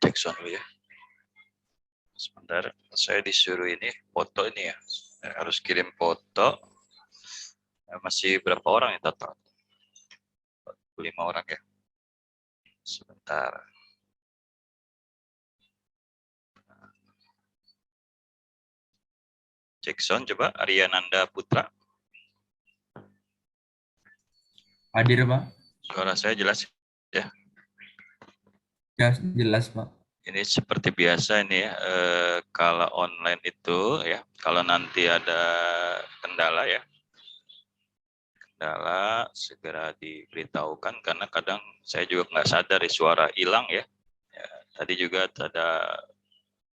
Cek sound dulu ya. Sebentar, saya disuruh ini foto ini ya. Saya harus kirim foto. Masih berapa orang ya total? 45 orang ya. Sebentar. Cek sound coba, Ariananda Putra. Hadir, Pak. Suara saya jelas ya? Ya, jelas, Pak. Ini seperti biasa ini ya, kalau online itu ya, kalau nanti ada kendala ya, segera diberitahukan karena kadang saya juga nggak sadar ya, suara hilang ya. Tadi juga ada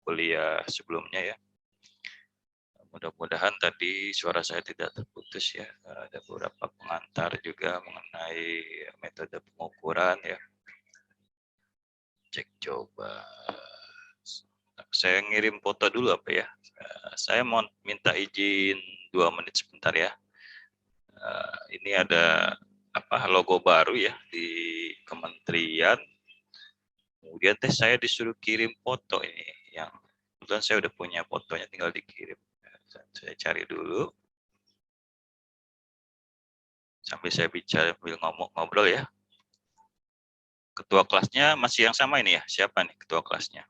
kuliah sebelumnya ya. Mudah-mudahan tadi suara saya tidak terputus ya. Ada beberapa pengantar juga mengenai metode pengukuran ya. Cek coba. Saya ngirim foto dulu apa ya. Saya mau minta izin 2 menit sebentar ya. Ini ada logo baru ya di kementerian. Kemudian saya disuruh kirim foto ini yang kebetulan saya udah punya fotonya, tinggal dikirim. Saya cari dulu. Sambil saya bicara, sambil ngobrol ya. Ketua kelasnya masih yang sama ini ya? Siapa nih ketua kelasnya?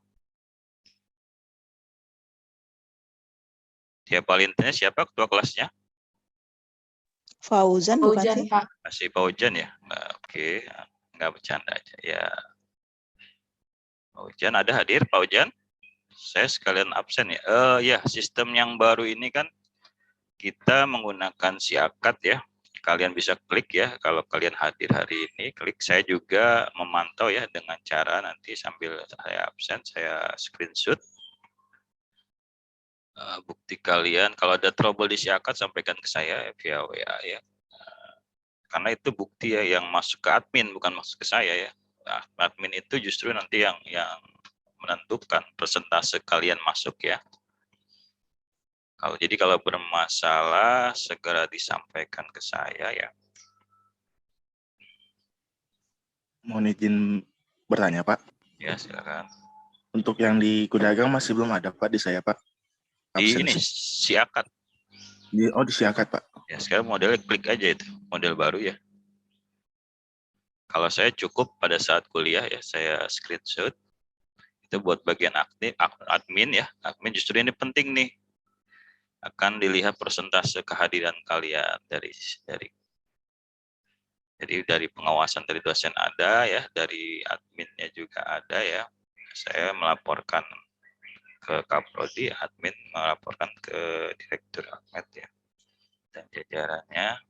Siapa lintasnya? Siapa ketua kelasnya? Fauzan bukan sih? Pak. Masih Fauzan ya? Oke, nggak bercanda aja ya. Fauzan ada hadir, Fauzan? Saya sekalian absen ya. Ya, sistem yang baru ini kan kita menggunakan siakat ya. Kalian bisa klik ya, kalau kalian hadir hari ini, klik. Saya juga memantau ya dengan cara nanti sambil saya absen, saya screenshot. Bukti kalian, kalau ada trouble di siakat, sampaikan ke saya via WA ya. Karena itu bukti ya yang masuk ke admin, bukan masuk ke saya ya. Nah, admin itu justru nanti yang menentukan persentase kalian masuk ya. Kalau bermasalah segera disampaikan ke saya ya. Mohon izin bertanya, Pak. Ya, silakan. Untuk yang di Kudagang masih belum ada, Pak, di saya, Pak. Di Absen. ini siakat. Di siakat, Pak. Ya, sekarang modelnya klik aja itu, model baru ya. Kalau saya cukup pada saat kuliah ya, saya screenshot. Itu buat bagian admin ya. Admin justru ini penting nih. Akan dilihat persentase kehadiran kalian jadi dari pengawasan dari dosen ada ya, dari adminnya juga ada ya. Saya melaporkan ke Kaprodi, admin melaporkan ke Direktur Admin ya, dan jajarannya.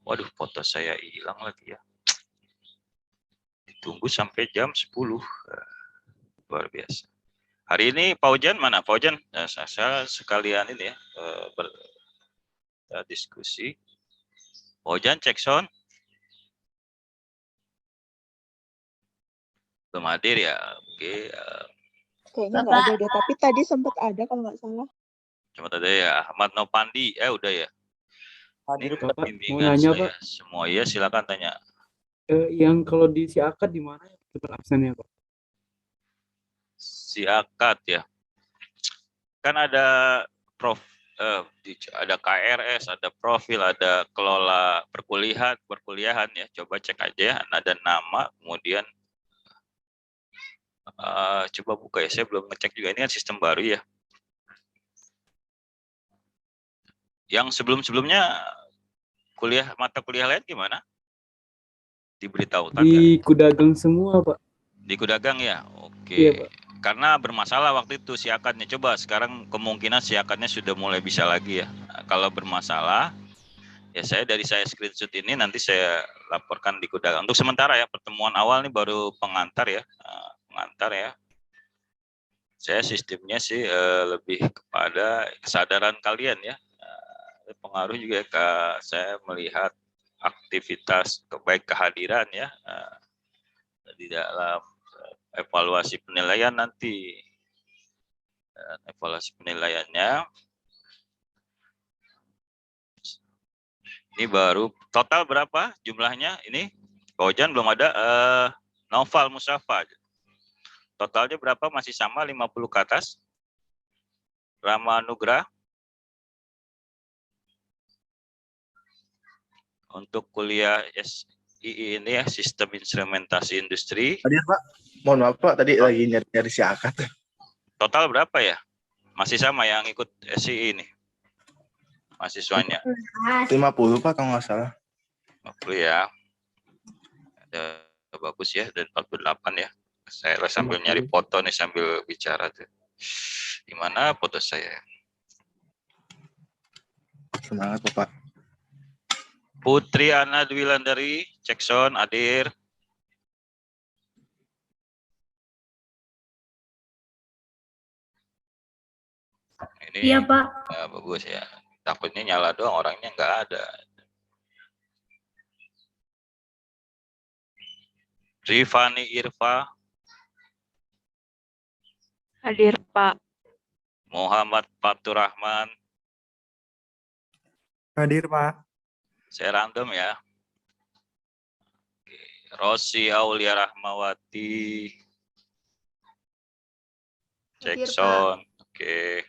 Waduh, foto saya hilang lagi ya. Ditunggu sampai jam 10. Luar biasa. Hari ini Pak Ujan mana? Pak Ujan, saya sekalian ini ya, diskusi. Pak Ujan, cek sound. Belum hadir ya? Oke. Kayaknya nggak ada deh, tapi tadi sempat ada kalau nggak salah. Cuma ada ya, Ahmad Nopandi, udah ya. Hadir, Ini Pak. bimbingan Mau nanya, saya Pak. semua ya, silakan tanya. Yang kalau di siakat di mana tempat absennya, Pak? Siakat ya. Kan ada ada KRS, ada profil, ada kelola perkuliahan ya. Coba cek aja ya, ada nama, kemudian coba buka ya. Saya belum ngecek juga, ini kan sistem baru ya. Yang sebelum-sebelumnya mata kuliah lain gimana? Diberitahukan di Kudagang semua, Pak. Di Kudagang ya? Oke. Iya, Pak. Karena bermasalah waktu itu siakatnya. Coba sekarang kemungkinan siakatnya sudah mulai bisa lagi ya. Nah, kalau bermasalah, ya saya screenshot ini nanti saya laporkan di Kudagang. Untuk sementara ya, pertemuan awal ini baru pengantar ya. Pengantar ya. Saya sistemnya sih lebih kepada kesadaran kalian ya. Pengaruh juga saya melihat aktivitas baik kehadiran ya di dalam evaluasi penilaian nanti. Dan evaluasi penilaiannya ini baru total berapa jumlahnya ini? Pak Ojan belum ada. Noval Mustafa Totalnya berapa? Masih sama 50 ke atas? Rama Nugra. Untuk kuliah SII ini ya, Sistem Instrumentasi Industri. Hadir Pak. Mohon maaf Pak, tadi lagi nyari si akad. Total berapa ya? Masih sama yang ikut SII ini? Mahasiswanya. 50 Pak kalau nggak salah. 50 ya. Ada bagus ya, dan 48 ya. Saya sambil nyari foto nih sambil bicara tuh. Di mana foto saya? Semangat Bapak. Putri Ana Dwilandari, Jackson, hadir. Ini, Iya, Pak. ya, bagus ya. Takutnya nyala doang, orangnya nggak ada. Rifani Irfa, Hadir, Pak. Muhammad Fatur Rahman. Hadir, Pak. Saya random ya. Oke. Rosi Aulia Rahmawati. Hadir, Jackson. Oke.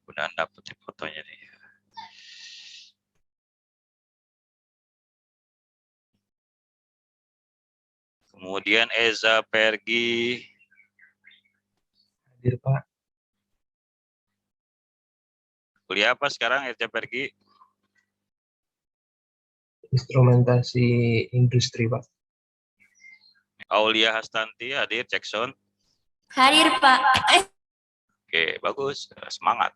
Mudah dapet fotonya nih. Kemudian Eza Pergi. Hadir, Pak. Kuliah apa sekarang Eza Pergi? Instrumentasi industri, Pak. Aulia Hastanti hadir, Jackson. Hadir, Pak. Oke, bagus. Semangat.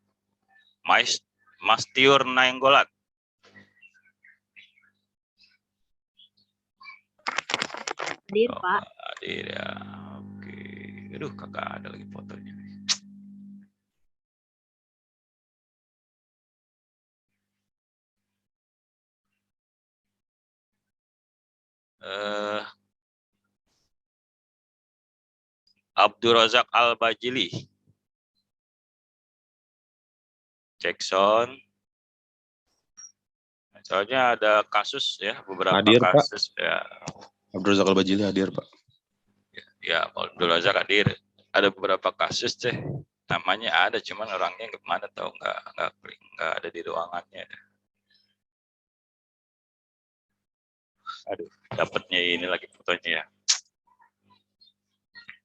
Mastiur Nainggolan. Hadir, Oh, Pak. hadir ya. Oke. Aduh, kakak ada lagi fotonya. Abdul Razak Al-Bajili. Jackson. Soalnya ada kasus ya, beberapa Hadir, Pak. kasus ya. Abdul Razak Al-Bajili hadir, Pak. Ya, Abdul Razak hadir. Ada beberapa kasus deh. Namanya ada, cuman orangnya kemana tahu nggak ada di ruangannya. Aduh, dapatnya ini lagi fotonya ya.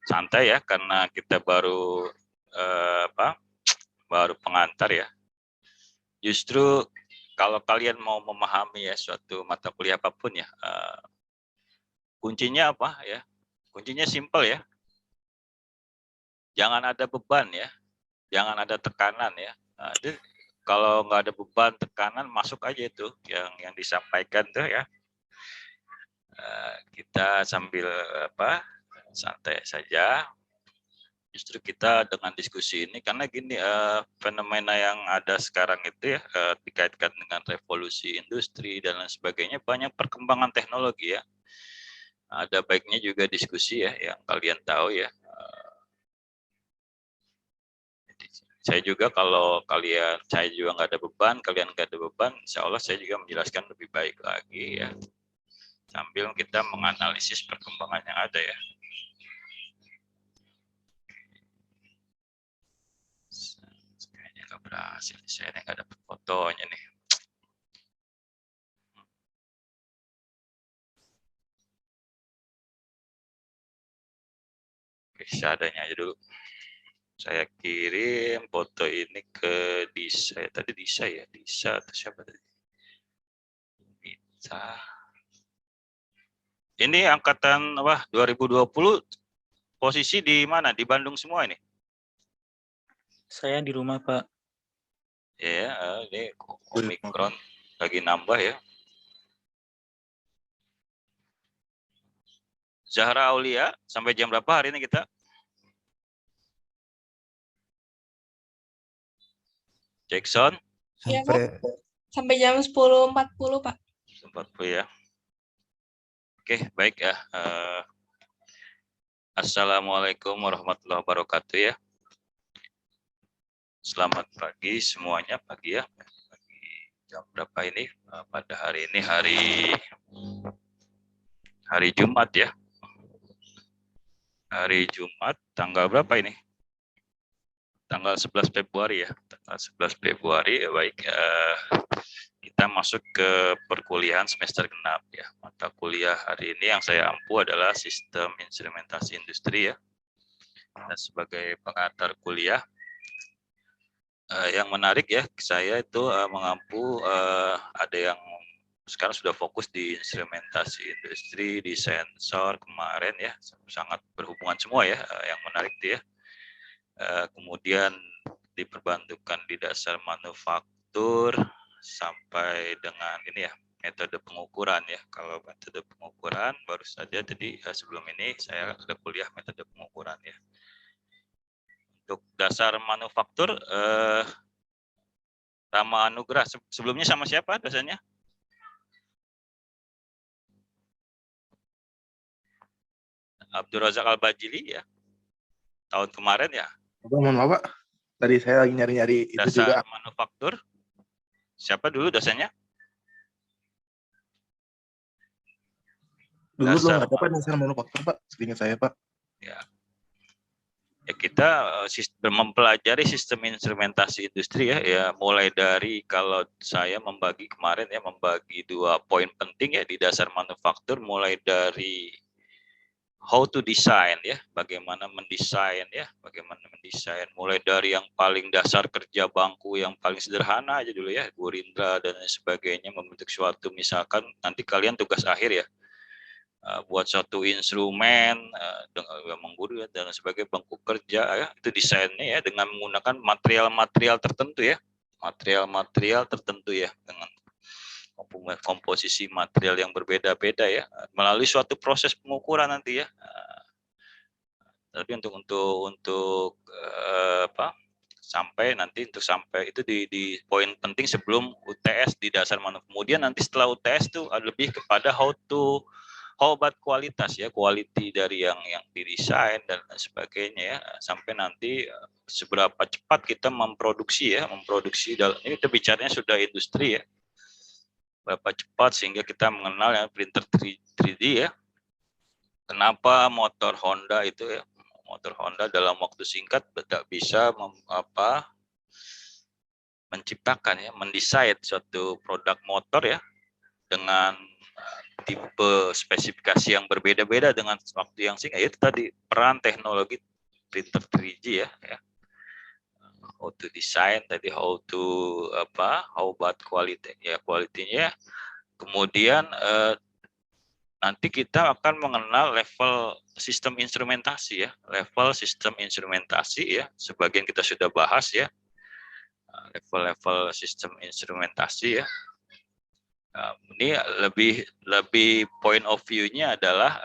Santai ya, karena kita baru baru pengantar ya. Justru kalau kalian mau memahami ya suatu mata kuliah apapun ya, kuncinya apa ya? Kuncinya simpel ya. Jangan ada beban ya, jangan ada tekanan ya. Nah, kalau nggak ada beban, tekanan, masuk aja itu yang disampaikan tuh ya. Kita sambil santai saja. Justru kita dengan diskusi ini, karena gini, fenomena yang ada sekarang itu ya, dikaitkan dengan revolusi industri dan lain sebagainya, banyak perkembangan teknologi ya. Ada baiknya juga diskusi ya, yang kalian tahu ya. Saya juga kalau saya juga nggak ada beban, kalian nggak ada beban, insya Allah saya juga menjelaskan lebih baik lagi ya. Sambil kita menganalisis perkembangan yang ada ya. Kayaknya nggak berhasil, saya nggak dapat fotonya nih. Oke, seadanya aja dulu. Saya kirim foto ini ke Disa. Tadi Disa ya, Disa atau siapa tadi? Disa. Ini angkatan 2020 posisi di mana? Di Bandung semua ini? Saya di rumah, Pak. Ya, ini Omikron lagi nambah ya. Zahra Aulia, sampai jam berapa hari ini kita? Jackson? Iya, Pak. Sampai jam 10.40, Pak. 10.40 ya. Oke, baik ya. Assalamualaikum warahmatullahi wabarakatuh ya. Selamat pagi semuanya, pagi ya. Pagi jam berapa ini? Pada hari ini hari Jumat ya. Hari Jumat tanggal berapa ini? Tanggal 11 Februari ya. Tanggal 11 Februari ya, baik. Kita masuk ke perkuliahan semester genap ya. Mata kuliah hari ini yang saya ampu adalah sistem instrumentasi industri ya. Dan sebagai pengantar kuliah, yang menarik ya, saya itu mengampu ada yang sekarang sudah fokus di instrumentasi industri, di sensor kemarin ya, sangat berhubungan semua ya, yang menarik itu ya. Kemudian diperbantukan di dasar manufaktur sampai dengan ini ya, metode pengukuran ya. Kalau metode pengukuran baru saja tadi sebelum ini saya ada kuliah metode pengukuran ya. Untuk dasar manufaktur, Rama Anugrah. Sebelumnya sama siapa dosennya? Abdul Razak Al-Bajili ya. Tahun kemarin ya. Mohon maaf, Pak. Tadi saya lagi nyari-nyari itu Dasar juga. manufaktur. Siapa dulu dosennya? Dulu Dasar belum ada Pak dasar manufaktur, Pak. Seingat saya, Pak. Ya. Ya kita mempelajari sistem instrumentasi industri ya, ya mulai dari kalau saya membagi kemarin ya, membagi 2 poin penting ya di dasar manufaktur, mulai dari how to design ya, bagaimana mendesain ya, mulai dari yang paling dasar kerja bangku yang paling sederhana aja dulu ya, Gurindra dan lain sebagainya, membentuk suatu misalkan nanti kalian tugas akhir ya, buat suatu instrumen dengan mengguru dan sebagainya, bangku kerja ya, itu desainnya ya dengan menggunakan material-material tertentu ya, material-material tertentu ya, dengan komposisi material yang berbeda-beda ya, melalui suatu proses pengukuran nanti ya. Tapi untuk apa, sampai nanti untuk sampai itu di poin penting sebelum UTS di dasar manufaktur. Kemudian nanti setelah UTS itu lebih kepada how about kualitas ya, quality dari yang didesain dan sebagainya ya, sampai nanti seberapa cepat kita memproduksi dalam ini kita bicaranya sudah industri ya, berapa cepat sehingga kita mengenal yang printer 3D ya. Kenapa motor Honda itu ya, motor Honda dalam waktu singkat tidak bisa menciptakan ya, mendesain suatu produk motor ya dengan tipe spesifikasi yang berbeda-beda dengan waktu yang singkat. Itu tadi peran teknologi printer 3D ya, how to design tadi, how about quality ya, quality-nya. Kemudian nanti kita akan mengenal level sistem instrumentasi ya, sebagian kita sudah bahas ya, level-level sistem instrumentasi ya. Ini lebih point of view-nya adalah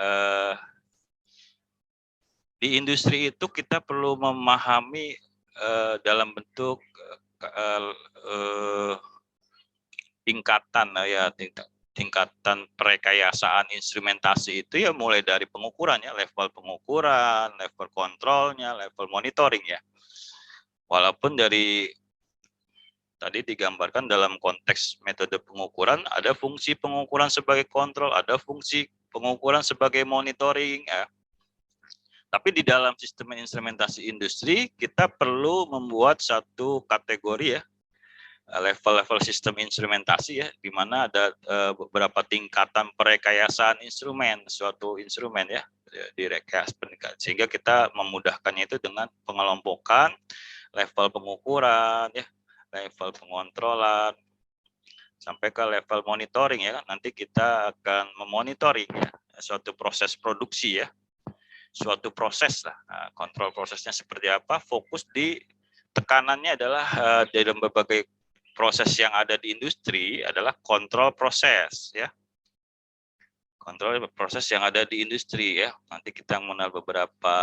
di industri itu kita perlu memahami dalam bentuk tingkatan ya, tingkatan perekayasaan instrumentasi itu ya, mulai dari pengukurannya, level pengukuran, level kontrolnya, level monitoring ya. Walaupun dari tadi digambarkan dalam konteks metode pengukuran, ada fungsi pengukuran sebagai kontrol, ada fungsi pengukuran sebagai monitoring ya. Tapi di dalam sistem instrumentasi industri kita perlu membuat satu kategori ya, level-level sistem instrumentasi ya, di mana ada beberapa tingkatan perekayasaan instrumen, suatu instrumen ya, direkayasa, sehingga kita memudahkannya itu dengan pengelompokan level pengukuran ya, level pengontrolan sampai ke level monitoring ya. Nanti kita akan memonitoring ya suatu proses produksi ya, suatu proses lah. Nah, kontrol prosesnya seperti apa, fokus di tekanannya adalah dalam berbagai proses yang ada di industri adalah kontrol proses ya, kontrol proses yang ada di industri ya. Nanti kita mengenal beberapa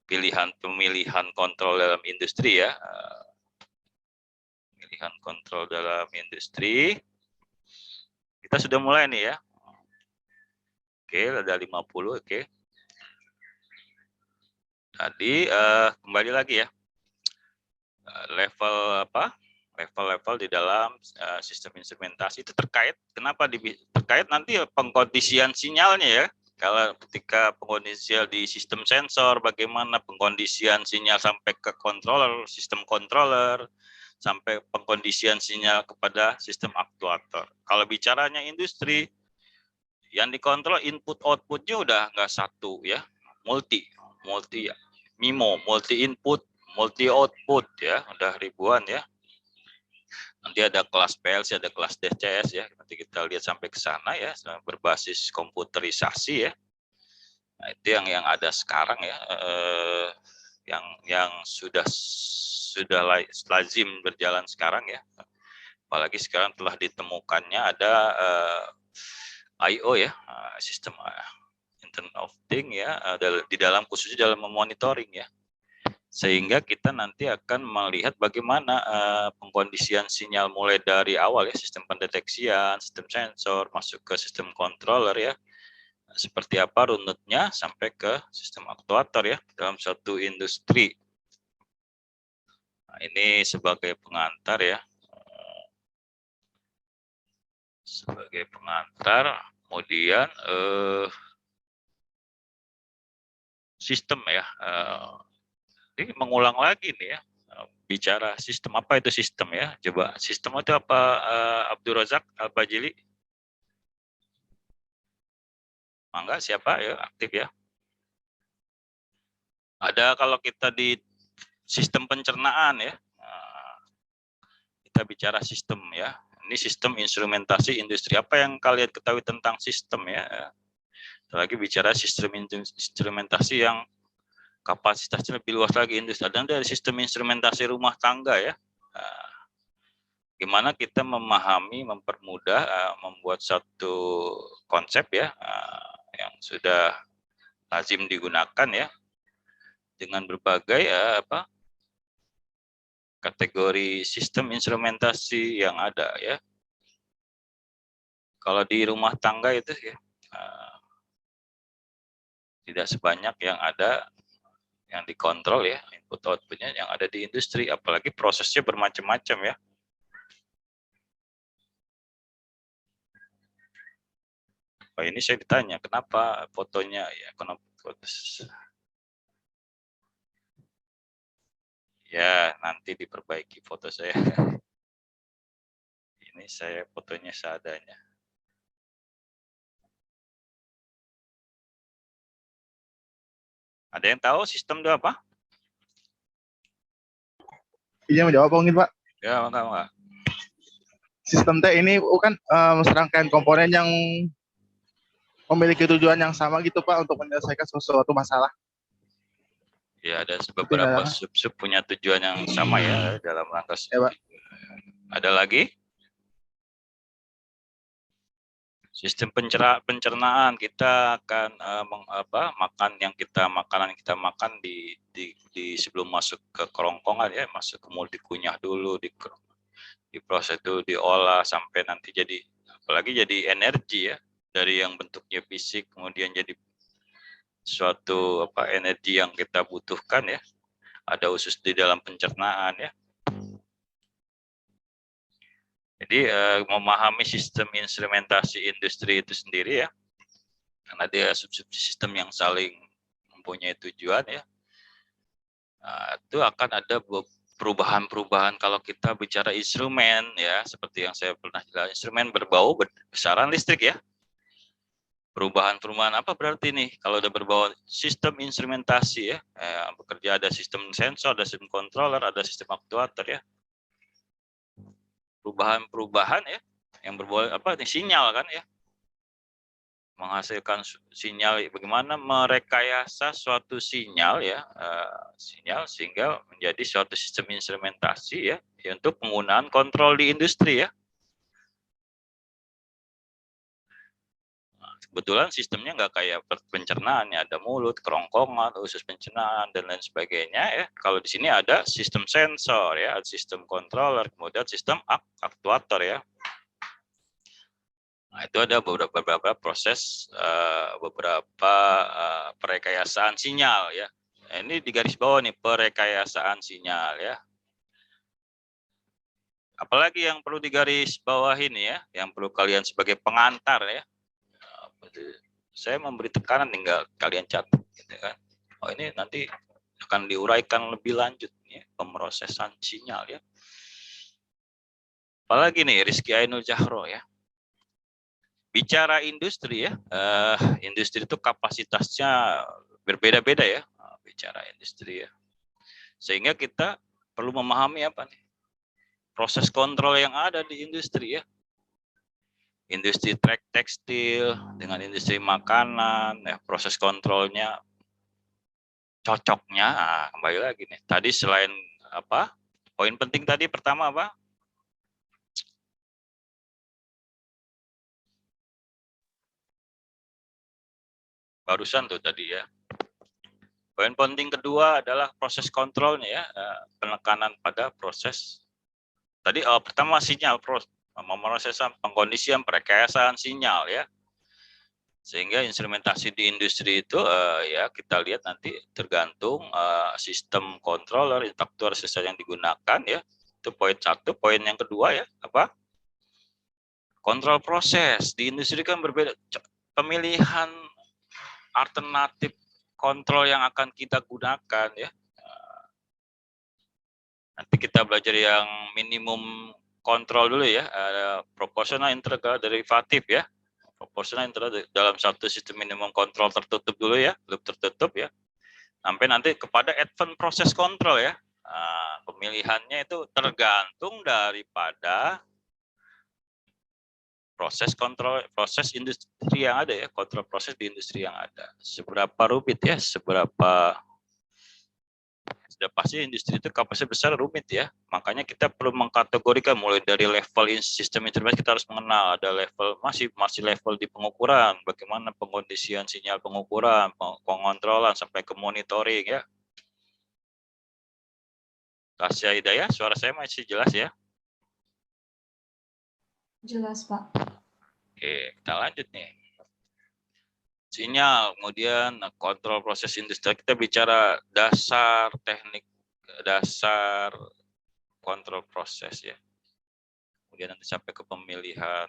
pemilihan kontrol dalam industri ya, pemilihan kontrol dalam industri. Kita sudah mulai nih ya. Oke, ada 50. Oke. Tadi kembali lagi ya, level level-level di dalam sistem instrumentasi itu terkait. Kenapa terkait nanti pengkondisian sinyalnya ya. Kalau ketika pengkondisian di sistem sensor, bagaimana pengkondisian sinyal sampai ke controller, sistem controller, sampai pengkondisian sinyal kepada sistem aktuator. Kalau bicaranya industri, yang dikontrol input outputnya udah nggak satu ya, multi MIMO, multi input, multi output ya, udah ribuan ya. Nanti ada kelas PLC, ada kelas DCS ya. Nanti kita lihat sampai ke sana ya, berbasis komputerisasi ya. Nah, itu yang ada sekarang ya, yang sudah lazim berjalan sekarang ya. Apalagi sekarang telah ditemukannya ada I/O ya, sistem Internet of Things ya, di dalam khususnya dalam memonitoring ya. Sehingga kita nanti akan melihat bagaimana pengkondisian sinyal mulai dari awal ya, sistem pendeteksian, sistem sensor, masuk ke sistem controller ya, seperti apa runutnya sampai ke sistem aktuator ya dalam suatu industri. Nah, ini sebagai pengantar ya, kemudian sistem ya. Ini mengulang lagi nih ya, bicara sistem. Apa itu sistem ya? Coba sistem itu apa, Abdul Razak Al-Bajili? Mangga siapa ya aktif ya? Ada kalau kita di sistem pencernaan ya, kita bicara sistem ya. Ini sistem instrumentasi industri. Apa yang kalian ketahui tentang sistem ya? Lagi bicara sistem instrumentasi yang kapasitasnya lebih luas lagi industri. Dan dari sistem instrumentasi rumah tangga ya, gimana kita memahami, mempermudah, membuat satu konsep ya, yang sudah lazim digunakan ya, dengan berbagai kategori sistem instrumentasi yang ada ya. Kalau di rumah tangga itu ya, tidak sebanyak yang ada yang dikontrol ya, input outputnya yang ada di industri, apalagi prosesnya bermacam-macam ya. Oh, ini saya ditanya kenapa fotonya ya, kenapa foto. Ya nanti diperbaiki foto saya. Ini saya fotonya seadanya. Ada yang tahu sistem itu apa? Iya, menjawab mungkin Pak. Ya, enggak. Sistem T ini bukan serangkaian komponen yang memiliki tujuan yang sama gitu Pak untuk menyelesaikan suatu masalah. Ya, ada beberapa sub-sub punya tujuan yang sama ya dalam rangka. Ya, Pak. Ada lagi? Sistem pencernaan, kita akan makanan yang kita makan di sebelum masuk ke kerongkongan ya, masuk ke mulut dikunyah dulu, diproses dulu, diolah sampai nanti jadi, apalagi jadi energi ya, dari yang bentuknya fisik kemudian jadi suatu energi yang kita butuhkan ya. Ada usus di dalam pencernaan ya. Jadi memahami sistem instrumentasi industri itu sendiri ya, karena dia subsistem yang saling mempunyai tujuan ya. Itu akan ada perubahan-perubahan kalau kita bicara instrumen ya, seperti yang saya pernah jelaskan, instrumen berbau besaran listrik ya. Perubahan-perubahan apa berarti nih? Kalau udah berbau sistem instrumentasi ya, bekerja ada sistem sensor, ada sistem controller, ada sistem aktuator ya. Perubahan-perubahan ya yang berbau sinyal kan ya, menghasilkan sinyal, bagaimana merekayasa suatu sinyal ya, sinyal sehingga menjadi suatu sistem instrumentasi ya, untuk penggunaan kontrol di industri ya. Kebetulan sistemnya nggak kayak pencernaan ya, ada mulut, kerongkongan, usus pencernaan dan lain sebagainya ya. Kalau di sini ada sistem sensor ya, ada sistem controller, kemudian sistem aktuator ya. Nah, itu ada beberapa proses, beberapa perekayasaan sinyal ya. Nah, ini di garis bawah nih, perekayasaan sinyal ya. Apalagi yang perlu digaris bawah ini ya, yang perlu kalian sebagai pengantar ya. Saya memberi tekanan, tinggal kalian catat gitu kan. Oh, ini nanti akan diuraikan lebih lanjut ya, pemrosesan sinyal ya. Apalagi nih Rizky Ainul Jahro ya. Bicara industri ya, industri itu kapasitasnya berbeda-beda ya. Bicara industri ya. Sehingga kita perlu memahami apa nih? Proses kontrol yang ada di industri ya. Industri tekstil dengan industri makanan, ya, proses kontrolnya, cocoknya, kembali lagi nih. Tadi selain apa? Poin penting tadi pertama apa? Barusan tuh tadi ya. Poin penting kedua adalah proses kontrolnya ya, penekanan pada proses. Tadi pertama sinyal, pemrosesan, pengkondisian, perekayasaan sinyal ya. Sehingga instrumentasi di industri itu ya kita lihat nanti tergantung sistem controller, intaktual sistem yang digunakan ya. Itu poin satu. Poin yang kedua ya apa? Kontrol proses di industri kan berbeda. Pemilihan alternatif kontrol yang akan kita gunakan ya. Nanti kita belajar yang minimum kontrol dulu ya. Proporsional, integral, derivatif ya. Proporsional integral dalam satu sistem minimum kontrol tertutup dulu ya, loop tertutup ya. Sampai nanti kepada advanced proses kontrol ya. Pemilihannya itu tergantung daripada proses kontrol, proses industri yang ada ya, kontrol proses di industri yang ada. Seberapa rumit ya, sudah pasti industri itu kapasitas besar rumit ya. Makanya kita perlu mengkategorikan mulai dari level sistem informasi kita harus mengenal ada level masih level di pengukuran, bagaimana pengkondisian sinyal pengukuran, pengontrolan sampai ke monitoring ya. Tasya Hidayah, suara saya masih jelas ya? Jelas, Pak. Oke, kita lanjut nih. Sinyal, kemudian kontrol proses industri, kita bicara dasar teknik, dasar kontrol proses ya. Kemudian nanti sampai ke pemilihan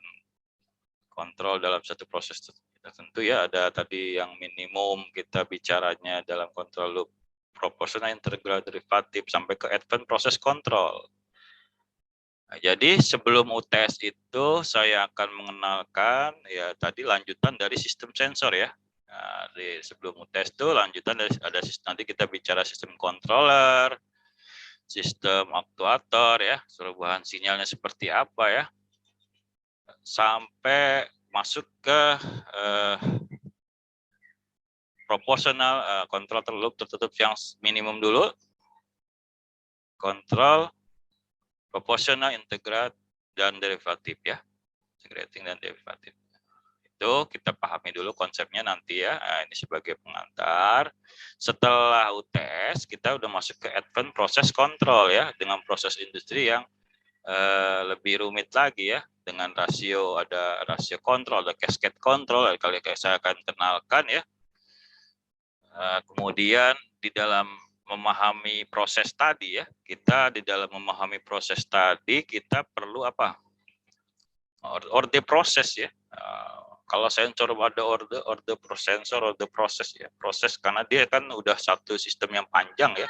kontrol dalam satu proses. Tentu ya ada tadi yang minimum kita bicaranya dalam kontrol loop, proporsional, integral, derivatif, sampai ke advanced proses kontrol. Nah, jadi sebelum UTS itu saya akan mengenalkan ya tadi lanjutan dari sistem sensor ya. Nah, sebelum UTS itu lanjutan dari ada nanti kita bicara sistem controller, sistem aktuator ya, perubahan sinyalnya seperti apa ya. Sampai masuk ke proporsional kontrol loop tertutup yang minimum dulu. Kontrol proporsional, integral, dan derivatif ya. Integrating dan derivatif. Itu kita pahami dulu konsepnya nanti ya. Nah, ini sebagai pengantar. Setelah UTS, kita udah masuk ke advanced proses control ya. Dengan proses industri yang lebih rumit lagi ya. Dengan rasio, ada rasio kontrol, ada cascade control. Kali saya akan kenalkan ya. Kemudian di dalam memahami proses tadi ya, kita di dalam memahami proses tadi kita perlu apa? Order proses ya. Kalau sensor ada order sensor, order proses ya. Proses karena dia kan udah satu sistem yang panjang ya.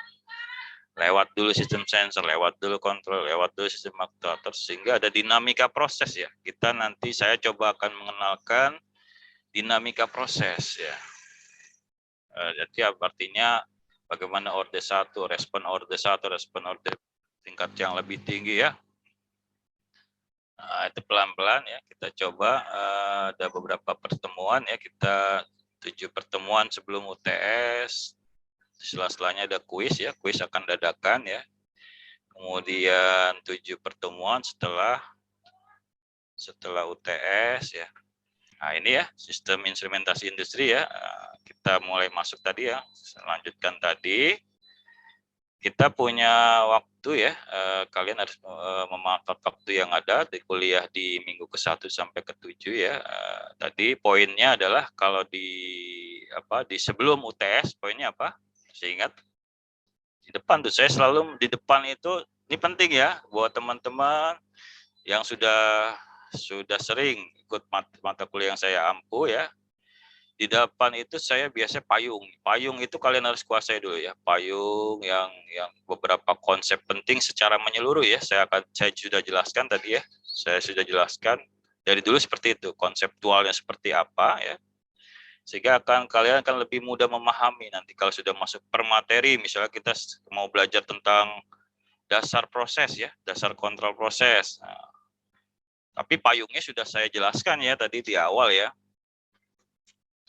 Lewat dulu sistem sensor, lewat dulu kontrol, lewat dulu sistem aktuator sehingga ada dinamika proses ya. Kita nanti saya coba akan mengenalkan dinamika proses ya. Jadi artinya bagaimana order 1, respon order 1, respon order tingkat yang lebih tinggi ya. Nah, itu pelan-pelan ya, kita coba ada beberapa pertemuan ya, kita 7 pertemuan sebelum UTS, setelahnya ada kuis ya, kuis akan dadakan ya. Kemudian 7 pertemuan setelah UTS ya. Nah ini ya, sistem instrumentasi industri ya, kita mulai masuk tadi ya, lanjutkan tadi. Kita punya waktu ya, kalian harus memanfaatkan waktu yang ada di kuliah di minggu ke-1 sampai ke-7 ya. Tadi poinnya adalah kalau di sebelum UTS poinnya apa? Saya ingat di depan tuh, saya selalu di depan itu Ini penting ya buat teman-teman yang sudah sering ikut mata kuliah yang saya ampu ya. Di depan itu saya biasanya payung. Payung itu kalian harus kuasai dulu ya. Payung yang beberapa konsep penting secara menyeluruh ya. Saya sudah jelaskan tadi ya. Saya sudah jelaskan dari dulu seperti itu. Konseptualnya seperti apa ya. Sehingga kalian akan lebih mudah memahami nanti kalau sudah masuk per materi. Misalnya kita mau belajar tentang dasar proses ya. Dasar kontrol proses. Nah, tapi payungnya sudah saya jelaskan ya tadi di awal ya.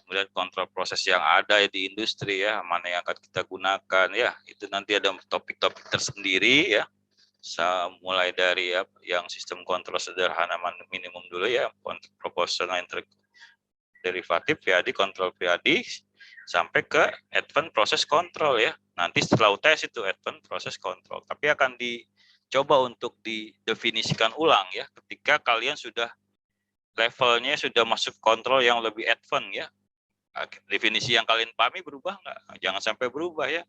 Kemudian kontrol proses yang ada di industri ya, mana yang akan kita gunakan ya, itu nanti ada topik-topik tersendiri ya. Mulai dari ya, yang sistem kontrol sederhana minimum dulu ya, proporsional derivatif PID, kontrol PID, sampai ke advanced proses control ya. Nanti setelah UTS itu advanced proses control, tapi akan dicoba untuk didefinisikan ulang ya, ketika kalian sudah levelnya sudah masuk kontrol yang lebih advance ya. Definisi yang kalian pahami berubah nggak? Jangan sampai berubah ya.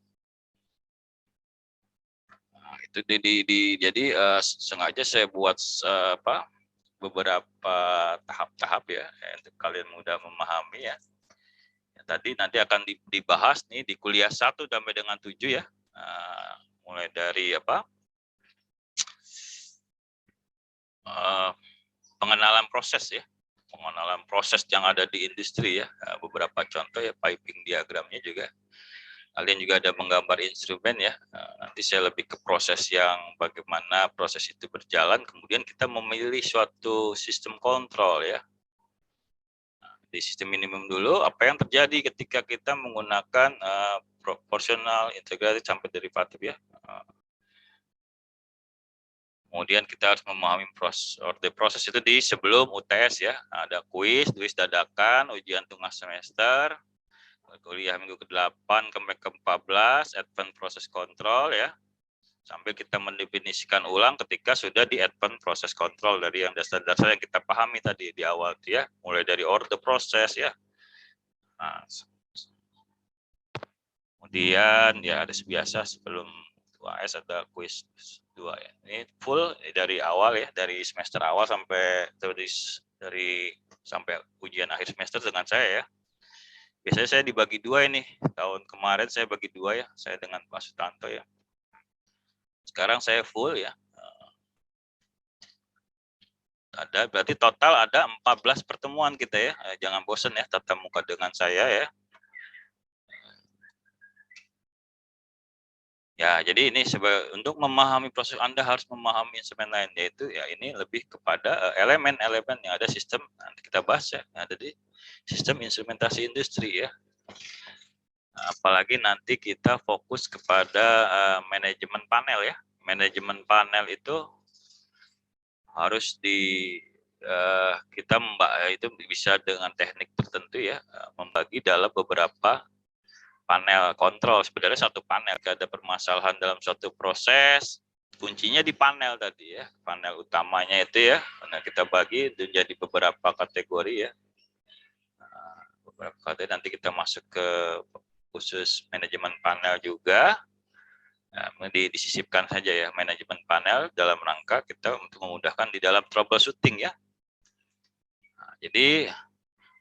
Nah, itu jadi sengaja saya buat beberapa tahap-tahap ya untuk kalian mudah memahami ya. Tadi nanti akan dibahas nih di kuliah 1 sampai dengan 7 ya. Mulai dari pengenalan proses ya. Pengenalan proses yang ada di industri ya, beberapa contoh ya, piping diagramnya juga. Kalian juga ada menggambar instrumen ya, nanti saya lebih ke proses yang bagaimana proses itu berjalan, kemudian kita memilih suatu sistem kontrol ya. Di sistem minimum dulu, apa yang terjadi ketika kita menggunakan proporsional, integratif, sampai derivatif ya. Kemudian kita harus memahami proses itu di sebelum UTS ya. Ada kuis dadakan, ujian tengah semester, kuliah minggu ke-8 sampai ke-14, advance proses control ya. Sambil kita mendefinisikan ulang ketika sudah di advance proses control dari yang dasar-dasar yang kita pahami tadi di awal ya. Mulai dari order proses ya. Nah, kemudian ya ada biasa sebelum UAS ada kuis 2 ya. Ini full dari awal ya, dari semester awal sampai sampai ujian akhir semester dengan saya ya. Biasanya saya dibagi 2 ini. Tahun kemarin saya bagi 2 ya, saya dengan Pak Sutanto ya. Sekarang saya full ya. Berarti total ada 14 pertemuan kita ya. Jangan bosan ya tatap muka dengan saya ya. Ya, jadi ini untuk memahami proses Anda harus memahami instrumen lain, yaitu ya ini lebih kepada elemen-elemen yang ada sistem, nanti kita bahas ya, yang ada di sistem instrumentasi industri ya. Apalagi nanti kita fokus kepada manajemen panel ya. Manajemen panel itu harus kita itu bisa dengan teknik tertentu ya, membagi dalam beberapa panel kontrol. Sebenarnya satu panel, ada permasalahan dalam suatu proses, kuncinya di panel tadi ya, panel utamanya itu ya. Nah, kita bagi menjadi beberapa kategori ya. Beberapa kategori, nanti kita masuk ke khusus manajemen panel juga. Nah, disisipkan saja ya manajemen panel dalam rangka kita untuk memudahkan di dalam troubleshooting ya. Nah, jadi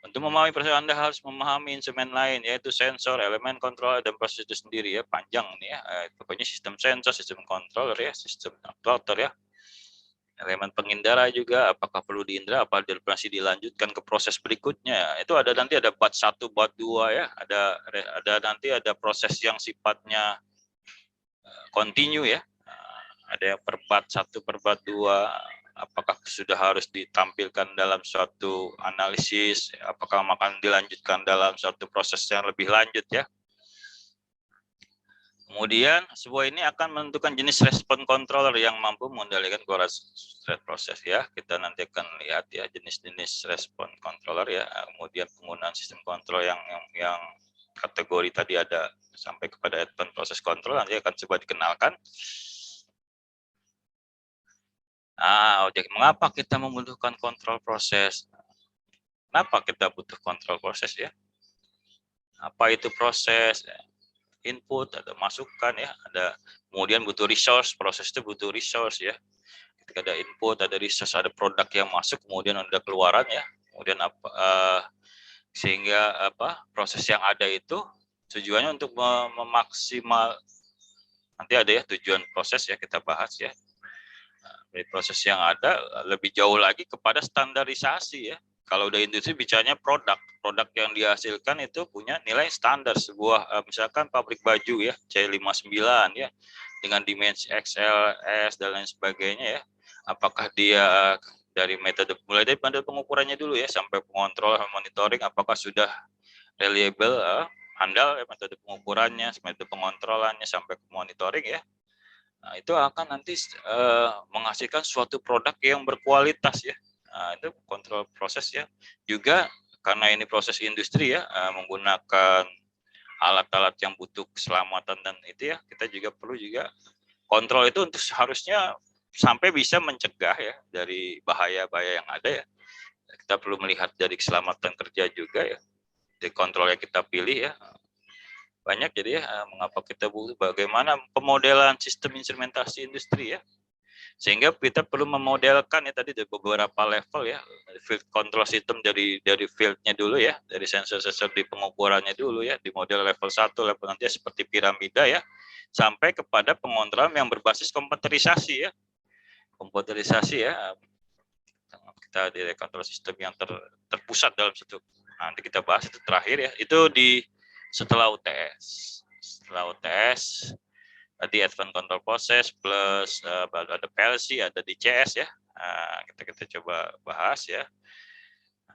untuk memahami proses Anda harus memahami instrumen lain, yaitu sensor, elemen kontrol, dan proses itu sendiri ya, panjang nih ya. Pokoknya sistem sensor, sistem controller ya, sistem actuator ya. Elemen pengendara juga, apakah perlu diindra, apa masih dilanjutkan ke proses berikutnya. Itu ada nanti ada bat 1, bat 2 ya, ada nanti ada proses yang sifatnya continue ya. Ada yang per bat 1, per bat 2. Apakah sudah harus ditampilkan dalam suatu analisis, apakah akan dilanjutkan dalam suatu proses yang lebih lanjut ya. Kemudian sebuah ini akan menentukan jenis respon controller yang mampu mengendalikan proses ya. Kita nanti akan lihat ya jenis-jenis respon controller ya. Kemudian penggunaan sistem kontrol yang kategori tadi ada sampai kepada advanced process control nanti akan coba dikenalkan. Mengapa kita membutuhkan kontrol proses? Kenapa kita butuh kontrol proses ya? Apa itu proses? input, ada masukan ya, ada kemudian butuh resource, proses itu butuh resource ya. Ketika ada input, ada resource, ada produk yang masuk, kemudian ada keluaran ya. Kemudian sehingga proses yang ada itu tujuannya untuk memaksimal, nanti ada ya tujuan proses ya, kita bahas ya. Dari proses yang ada lebih jauh lagi kepada standarisasi ya. Kalau udah industri bicaranya produk yang dihasilkan itu punya nilai standar. Sebuah misalkan pabrik baju ya, C59 ya, dengan dimensi XL, S dan lain sebagainya ya. Apakah dia dari mulai dari metode pengukurannya dulu ya, sampai pengontrol, monitoring, apakah sudah reliable, handal ya, metode pengukurannya, metode pengontrolannya sampai ke monitoring ya. Nah, itu akan nanti menghasilkan suatu produk yang berkualitas ya. Nah, itu kontrol proses ya. Juga karena ini proses industri ya, menggunakan alat-alat yang butuh keselamatan dan itu ya, kita juga perlu juga kontrol itu untuk harusnya sampai bisa mencegah ya dari bahaya-bahaya yang ada ya. Kita perlu melihat dari keselamatan kerja juga ya. Di kontrol yang kita pilih ya. Banyak jadi ya, mengapa kita butuh bagaimana pemodelan sistem instrumentasi industri ya, sehingga kita perlu memodelkan ya tadi dari beberapa level ya, field control system dari fieldnya dulu ya, dari sensor-sensor di pengukurannya dulu ya, di model level 1, level nanti seperti piramida ya, sampai kepada pengontrolan yang berbasis komputerisasi ya, kita di control system yang terpusat dalam situ. Nanti kita bahas itu terakhir ya, itu di setelah UTS tadi advanced control process plus ada PLC, ada DCS ya. Kita coba bahas ya.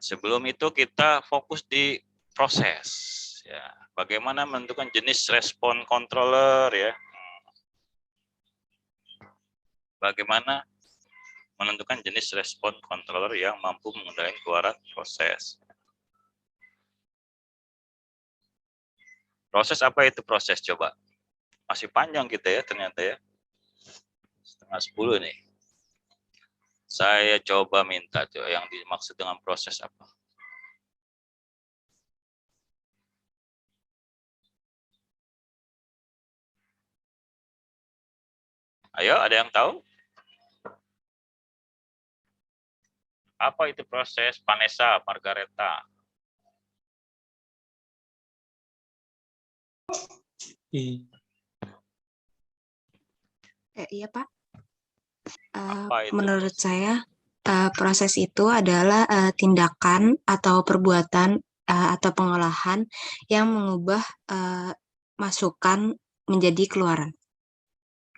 Sebelum itu kita fokus di proses ya. Bagaimana menentukan jenis respon controller ya. Bagaimana menentukan jenis respon controller yang mampu mengendalikan keluaran proses. Proses apa itu proses coba? Masih panjang kita ya ternyata ya. 9:30 nih. Saya coba minta tuh yang dimaksud dengan proses apa? Ayo, ada yang tahu? Apa itu proses? Vanessa, Margareta. Iya, Pak. Apa itu Menurut proses? saya, proses itu adalah tindakan atau perbuatan atau pengolahan yang mengubah masukan menjadi keluaran.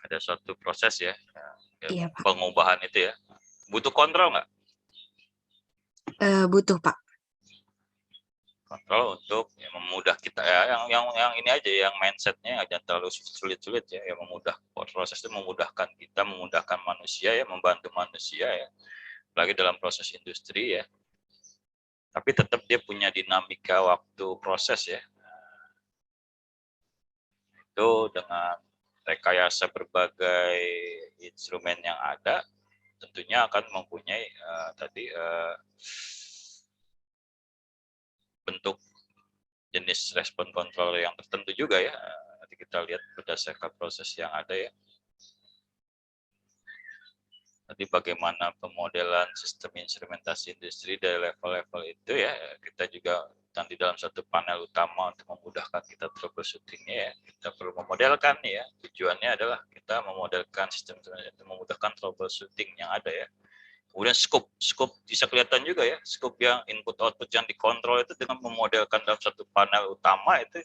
Ada suatu proses ya, Iya, Pak. pengubahan itu ya. Butuh kontrol nggak? Butuh, Pak. Kontrol untuk ya, memudah kita ya, yang ini aja, yang mindsetnya jangan terlalu sulit-sulit ya, yang memudah proses itu, memudahkan kita, memudahkan manusia ya, membantu manusia ya, lagi dalam proses industri ya. Tapi tetap dia punya dinamika waktu proses ya. Itu dengan rekayasa berbagai instrumen yang ada, tentunya akan mempunyai bentuk jenis respon controller yang tertentu juga ya. Nanti kita lihat berdasarkan proses yang ada ya. Nanti bagaimana pemodelan sistem instrumentasi industri dari level-level itu ya. Kita juga nanti dalam satu panel utama untuk memudahkan kita troubleshootingnya ya. Kita perlu memodelkan ya. Tujuannya adalah kita memodelkan sistem itu, memudahkan troubleshooting yang ada ya. Kemudian scope bisa kelihatan juga ya, scope yang input output yang dikontrol itu dengan memodelkan dalam satu panel utama itu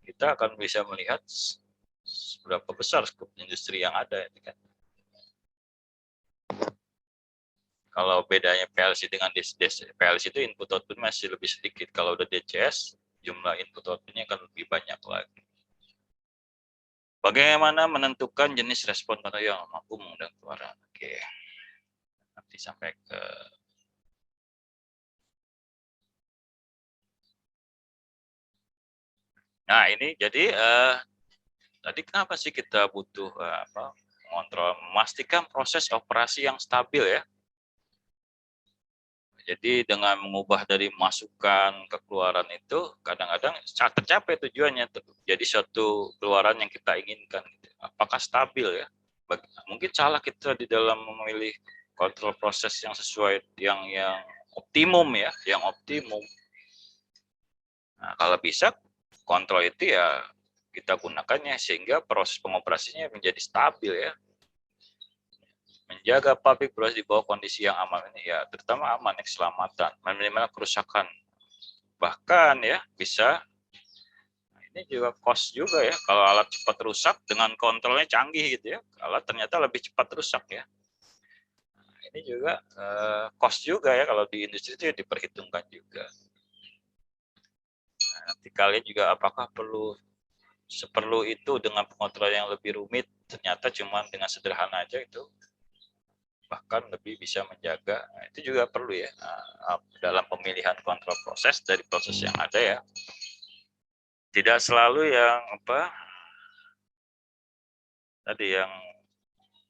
kita akan bisa melihat seberapa besar scope industri yang ada. Kan. Kalau bedanya PLC dengan PLC itu input output masih lebih sedikit. Kalau udah DCS, jumlah input outputnya akan lebih banyak lagi. Bagaimana menentukan jenis respon yang mampu mengundang keluaran? Oke. Nanti sampai ke nah ini jadi tadi kenapa sih kita butuh mengontrol, memastikan proses operasi yang stabil ya. Jadi dengan mengubah dari masukan ke keluaran itu kadang-kadang tercapai tujuannya, jadi suatu keluaran yang kita inginkan. Apakah stabil ya? Mungkin salah kita di dalam memilih kontrol proses yang sesuai, yang optimum ya, yang optimum. Nah, kalau bisa kontrol itu ya kita gunakannya sehingga proses pengoperasinya menjadi stabil ya. Menjaga pabrik beroperasi di bawah kondisi yang aman ini ya, terutama aman ya, keselamatan, minimal kerusakan. Bahkan ya bisa, ini juga cost juga ya, kalau alat cepat rusak dengan kontrolnya canggih gitu ya, alat ternyata lebih cepat rusak ya. Nah, ini juga cost juga ya, kalau di industri itu ya diperhitungkan juga. Nah, nanti kalian juga apakah seperlu itu dengan pengontrolan yang lebih rumit, ternyata cuma dengan sederhana aja itu bahkan lebih bisa menjaga. Nah, itu juga perlu ya dalam pemilihan kontrol proses dari proses yang ada ya. Tidak selalu yang tadi yang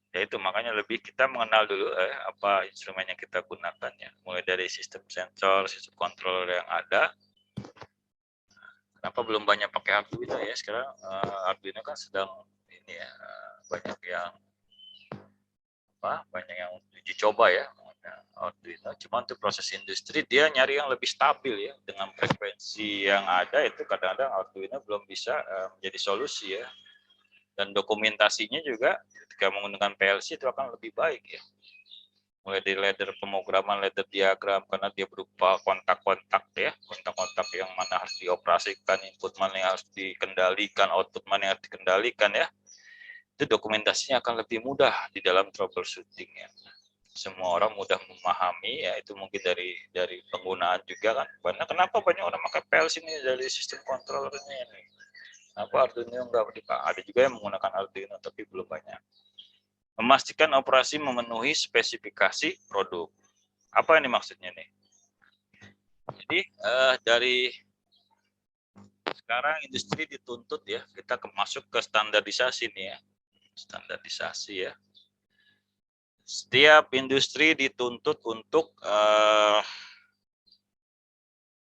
ya itu, makanya lebih kita mengenal dulu apa instrumen yang kita gunakan ya, mulai dari sistem sensor, sistem kontrol yang ada. Kenapa belum banyak pakai Arduino ya sekarang? Arduino kan sedang ini ya, banyak yang uji coba ya Arduino. Cuma untuk proses industri dia nyari yang lebih stabil ya, dengan frekuensi yang ada itu kadang-kadang Arduino belum bisa menjadi solusi ya. Dan dokumentasinya juga ketika menggunakan PLC itu akan lebih baik ya. Mulai dari ladder pemrograman, ladder diagram, karena dia berupa kontak-kontak ya, kontak-kontak yang mana harus dioperasikan, input mana yang harus dikendalikan, output mana yang harus dikendalikan ya. Itu dokumentasinya akan lebih mudah di dalam troubleshooting ya. Semua orang mudah memahami ya, itu mungkin dari penggunaan juga kan. Kenapa banyak orang pakai PLC ini dari sistem kontrolernya ini? Kenapa Arduino enggak dipakai? Ada juga yang menggunakan Arduino tapi belum banyak. Memastikan operasi memenuhi spesifikasi produk. Apa ini maksudnya nih? Jadi dari sekarang industri dituntut ya, kita masuk ke standarisasi nih ya. Standarisasi ya. Setiap industri dituntut untuk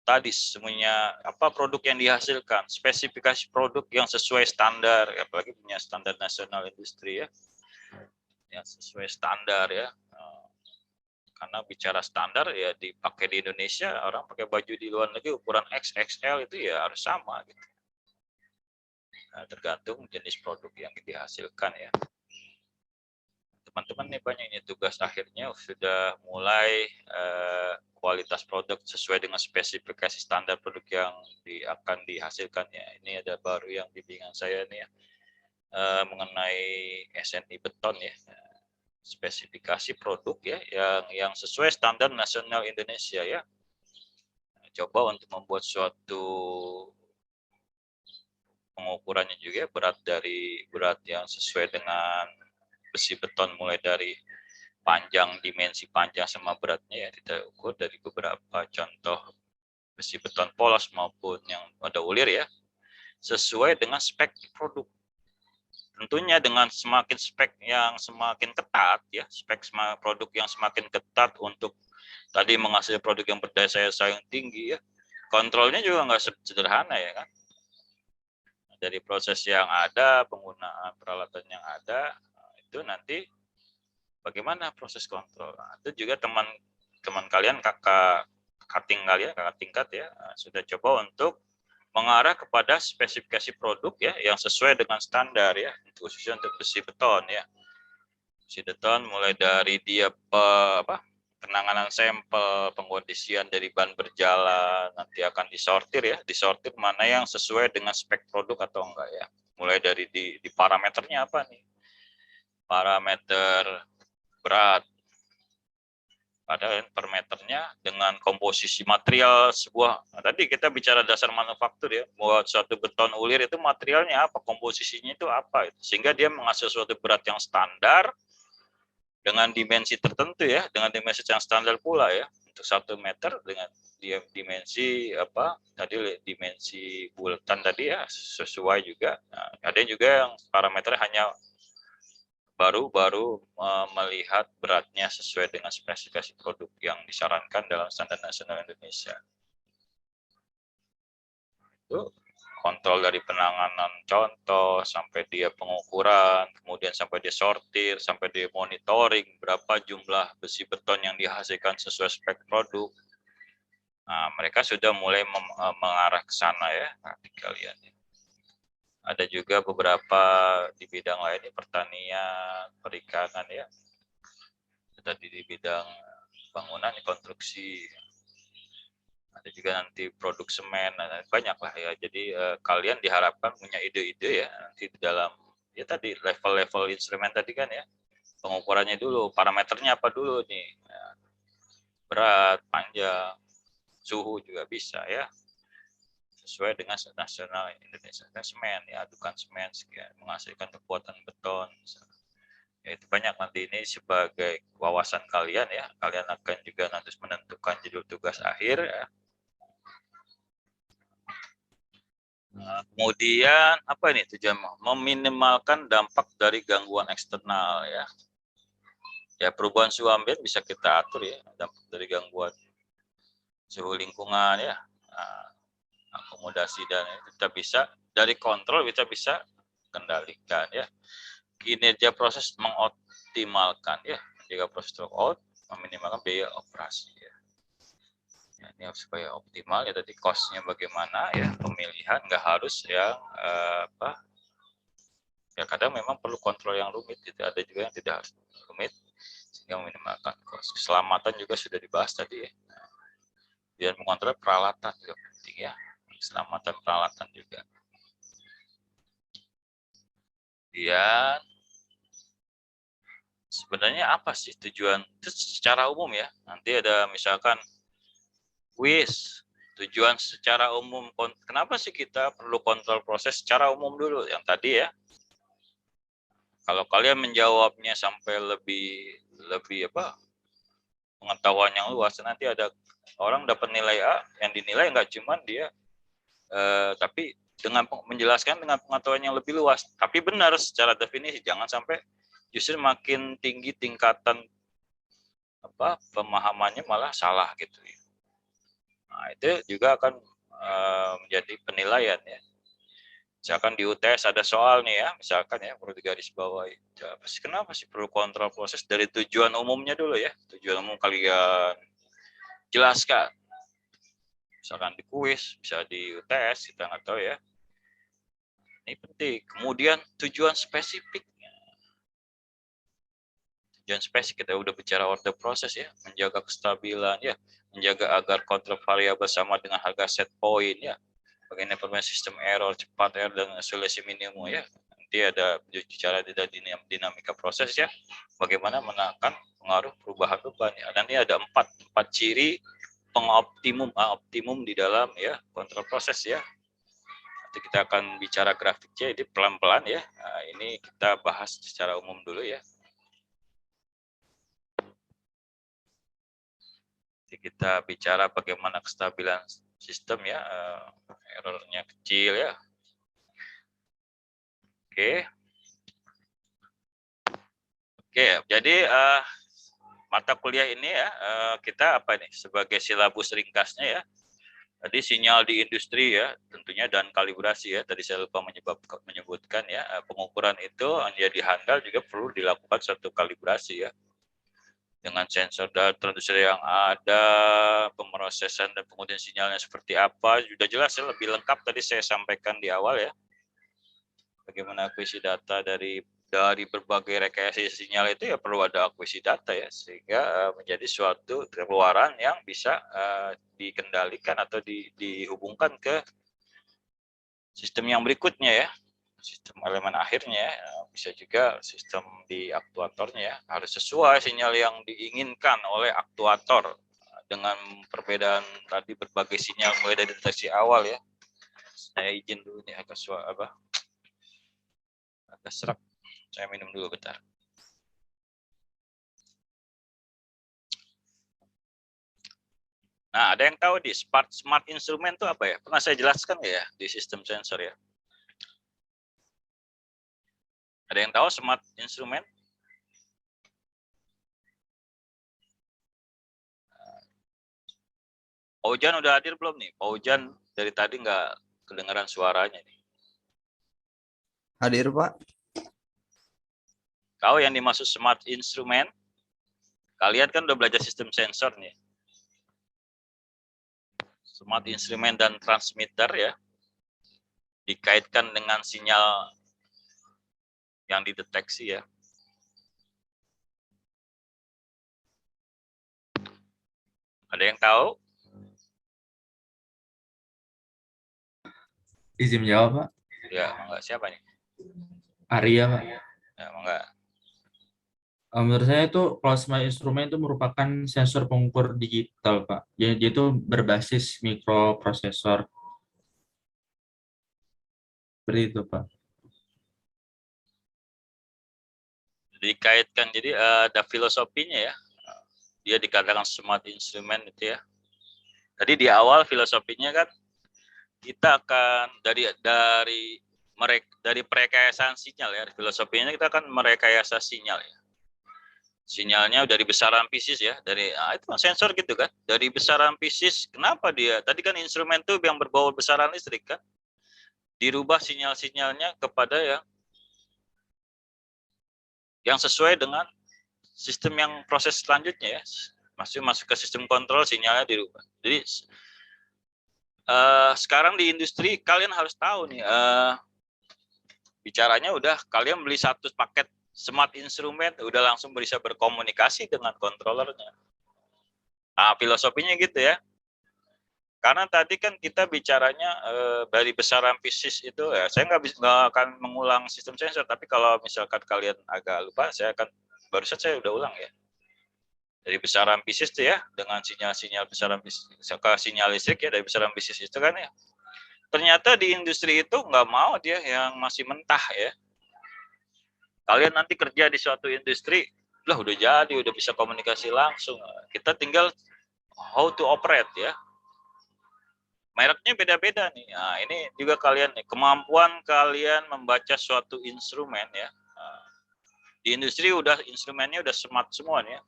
tadi semuanya apa produk yang dihasilkan, spesifikasi produk yang sesuai standar, apalagi punya standar nasional industri ya, yang sesuai standar ya. Karena bicara standar ya dipakai di Indonesia, orang pakai baju di luar negeri ukuran XXL itu ya harus sama gitu. Nah, tergantung jenis produk yang dihasilkan ya. Teman-teman nih banyak ini tugas akhirnya sudah mulai kualitas produk sesuai dengan spesifikasi standar produk yang akan dihasilkan ya. Ini ada baru yang bimbingan saya nih ya, mengenai SNI beton ya, spesifikasi produk ya yang sesuai standar nasional Indonesia ya. Coba untuk membuat suatu pengukurannya juga berat yang sesuai dengan besi beton, mulai dari panjang, dimensi panjang sama beratnya ya kita ukur dari beberapa contoh besi beton polos maupun yang ada ulir ya, sesuai dengan spek produk. Tentunya dengan semakin spek yang semakin ketat ya, spek produk yang semakin ketat untuk tadi menghasilkan produk yang berdaya saing tinggi ya, kontrolnya juga nggak sederhana ya kan. Dari proses yang ada, penggunaan peralatan yang ada, itu nanti bagaimana proses kontrol. Nah, itu juga teman kalian, kakak tingkat ya, sudah coba untuk mengarah kepada spesifikasi produk ya yang sesuai dengan standar ya, khususnya untuk besi beton ya. Besi beton mulai dari dia penanganan sampel, pengkondisian dari ban berjalan, nanti akan disortir ya, disortir mana yang sesuai dengan spek produk atau enggak ya. Mulai dari di parameternya apa nih? Parameter berat, pada per meternya, dengan komposisi material sebuah. Nah, tadi kita bicara dasar manufaktur ya, buat suatu beton ulir itu materialnya apa, komposisinya itu apa, sehingga dia menghasilkan suatu berat yang standar dengan dimensi tertentu ya, dengan dimensi yang standar pula ya, untuk 1 meter dengan dimensi apa tadi, dimensi bulatan tadi ya sesuai juga. Nah, ada juga yang parameternya hanya baru melihat beratnya sesuai dengan spesifikasi produk yang disarankan dalam standar nasional Indonesia. Itu kontrol dari penanganan contoh sampai dia pengukuran, kemudian sampai dia sortir, sampai dia monitoring berapa jumlah besi beton yang dihasilkan sesuai spek produk. Nah, mereka sudah mulai mengarah ke sana ya, adik kalian. Ada juga beberapa di bidang lain, pertanian, perikanan ya. Tadi di bidang bangunan, konstruksi. Ada juga nanti produk semen, banyak lah ya. Jadi kalian diharapkan punya ide-ide ya nanti di dalam ya tadi level-level instrumen tadi kan ya. Pengukurannya dulu, parameternya apa dulu nih? Berat, panjang, suhu juga bisa ya. Sesuai dengan nasional Indonesia semen ya, adukan semen sekian menghasilkan kekuatan beton ya, itu banyak nanti ini sebagai wawasan kalian ya, kalian akan juga nanti menentukan judul tugas akhir ya. Nah, kemudian apa ini tujuan meminimalkan dampak dari gangguan eksternal ya perubahan suhu ambien bisa kita atur ya, dampak dari gangguan suhu lingkungan ya. Nah, akomodasi dan kita bisa dari kontrol kita bisa kendalikan ya. Kinerja proses mengoptimalkan ya, menjaga proses throughput, meminimalkan biaya operasi ya. Ya, ini supaya optimal ya, tadi cost-nya bagaimana ya, pemilihan nggak harus yang ya kadang memang perlu kontrol yang rumit gitu, ada juga yang tidak harus rumit sehingga meminimalkan cost. Keselamatan juga sudah dibahas tadi ya. Dan mengontrol peralatan juga penting ya. Keselamatan peralatan juga. Kemudian sebenarnya apa sih tujuan itu secara umum ya? Nanti ada misalkan quiz, tujuan secara umum. Kenapa sih kita perlu kontrol proses secara umum dulu yang tadi ya? Kalau kalian menjawabnya sampai lebih pengetahuan yang luas, nanti ada orang dapat nilai A yang dinilai nggak cuma dia tapi dengan menjelaskan dengan pengetahuan yang lebih luas, tapi benar secara definisi, jangan sampai justru makin tinggi tingkatan pemahamannya malah salah gitu. Nah, itu juga akan menjadi penilaian ya. Misalkan di UTS ada soal nih ya, misalkan ya perlu digarisbawahi. Kenapa sih perlu kontrol proses dari tujuan umumnya dulu ya? Tujuan umum kalian jelaskan. Misalkan di kuis, bisa di UTS, kita nggak tahu ya. Ini penting. Kemudian tujuan spesifiknya. Tujuan spesifik, kita udah bicara order proses ya, menjaga kestabilan ya, menjaga agar kontrol variabel sama dengan harga set point ya, bagaimana informasi sistem error, cepat error, dan solusi minimum ya. Nanti ada bicara dinamika proses ya, bagaimana menekan pengaruh perubahan beban ya. Dan ini ada empat ciri optimum di dalam ya kontrol proses ya. Nanti kita akan bicara grafiknya, ini pelan-pelan ya. Nah, ini kita bahas secara umum dulu ya. Nanti kita bicara bagaimana kestabilan sistem ya, errornya kecil ya. Oke, jadi mata kuliah ini ya kita apa nih sebagai silabus ringkasnya ya. Tadi sinyal di industri ya tentunya dan kalibrasi ya. Tadi saya lupa menyebutkan ya, pengukuran itu menjadi handal juga perlu dilakukan suatu kalibrasi ya. Dengan sensor dan transducer yang ada, pemrosesan dan pengujian sinyalnya seperti apa, sudah jelas ya, lebih lengkap tadi saya sampaikan di awal ya. Bagaimana akuisisi data dari berbagai rekayasa sinyal itu ya perlu ada akuisisi data ya, sehingga menjadi suatu keluaran yang bisa dikendalikan atau dihubungkan ke sistem yang berikutnya ya, sistem elemen akhirnya, bisa juga sistem di aktuatornya ya, harus sesuai sinyal yang diinginkan oleh aktuator dengan perbedaan tadi berbagai sinyal mulai dari deteksi awal ya. Saya izin dulu nih agak serak. Saya minum dulu bentar. Nah, ada yang tahu di smart instrument itu apa ya? Pernah saya jelaskan ya di sistem sensor ya? Ada yang tahu smart instrument? Pak Ujan udah hadir belum nih? Pak Ujan dari tadi nggak kedengaran suaranya nih. Hadir, Pak. Kau yang dimaksud smart instrument, kalian kan udah belajar sistem sensor nih. Smart instrument dan transmitter ya, dikaitkan dengan sinyal yang dideteksi ya. Ada yang tahu? Izin jawab, Pak. Ya, enggak, siapa nih? Arya, Pak. Ya, enggak. Menurut saya itu kalau smart instrument itu merupakan sensor pengukur digital, Pak. Jadi itu berbasis mikroprosesor. Seperti itu, Pak. Dikaitkan, jadi ada filosofinya ya. Dia dikatakan smart instrument itu ya. Tadi di awal filosofinya kan kita akan dari perekayasaan sinyal ya. Filosofinya kita akan merekayasa sinyal ya. Sinyalnya dari besaran pieces ya, dari itu sensor gitu kan. Dari besaran pieces, kenapa dia? Tadi kan instrumen itu yang berbau besaran listrik kan. Dirubah sinyal-sinyalnya kepada yang sesuai dengan sistem yang proses selanjutnya ya. Masuk ke sistem kontrol, sinyalnya dirubah. Jadi sekarang di industri kalian harus tahu nih, bicaranya udah kalian beli satu paket smart instrument, udah langsung bisa berkomunikasi dengan kontrolernya. Nah, filosofinya gitu ya. Karena tadi kan kita bicaranya dari besaran pieces itu ya, saya nggak akan mengulang sistem sensor, tapi kalau misalkan kalian agak lupa, barusan saya udah ulang ya. Dari besaran pieces itu ya, dengan sinyal-sinyal besaran pieces, sinyal listrik ya dari besaran pieces itu kan ya. Ternyata di industri itu nggak mau dia yang masih mentah ya. Kalian nanti kerja di suatu industri, lah udah jadi, udah bisa komunikasi langsung. Kita tinggal how to operate ya. Mereknya beda-beda nih. Nah, ini juga kalian nih, kemampuan kalian membaca suatu instrumen ya. Nah, di industri udah instrumennya udah smart semua nih ya.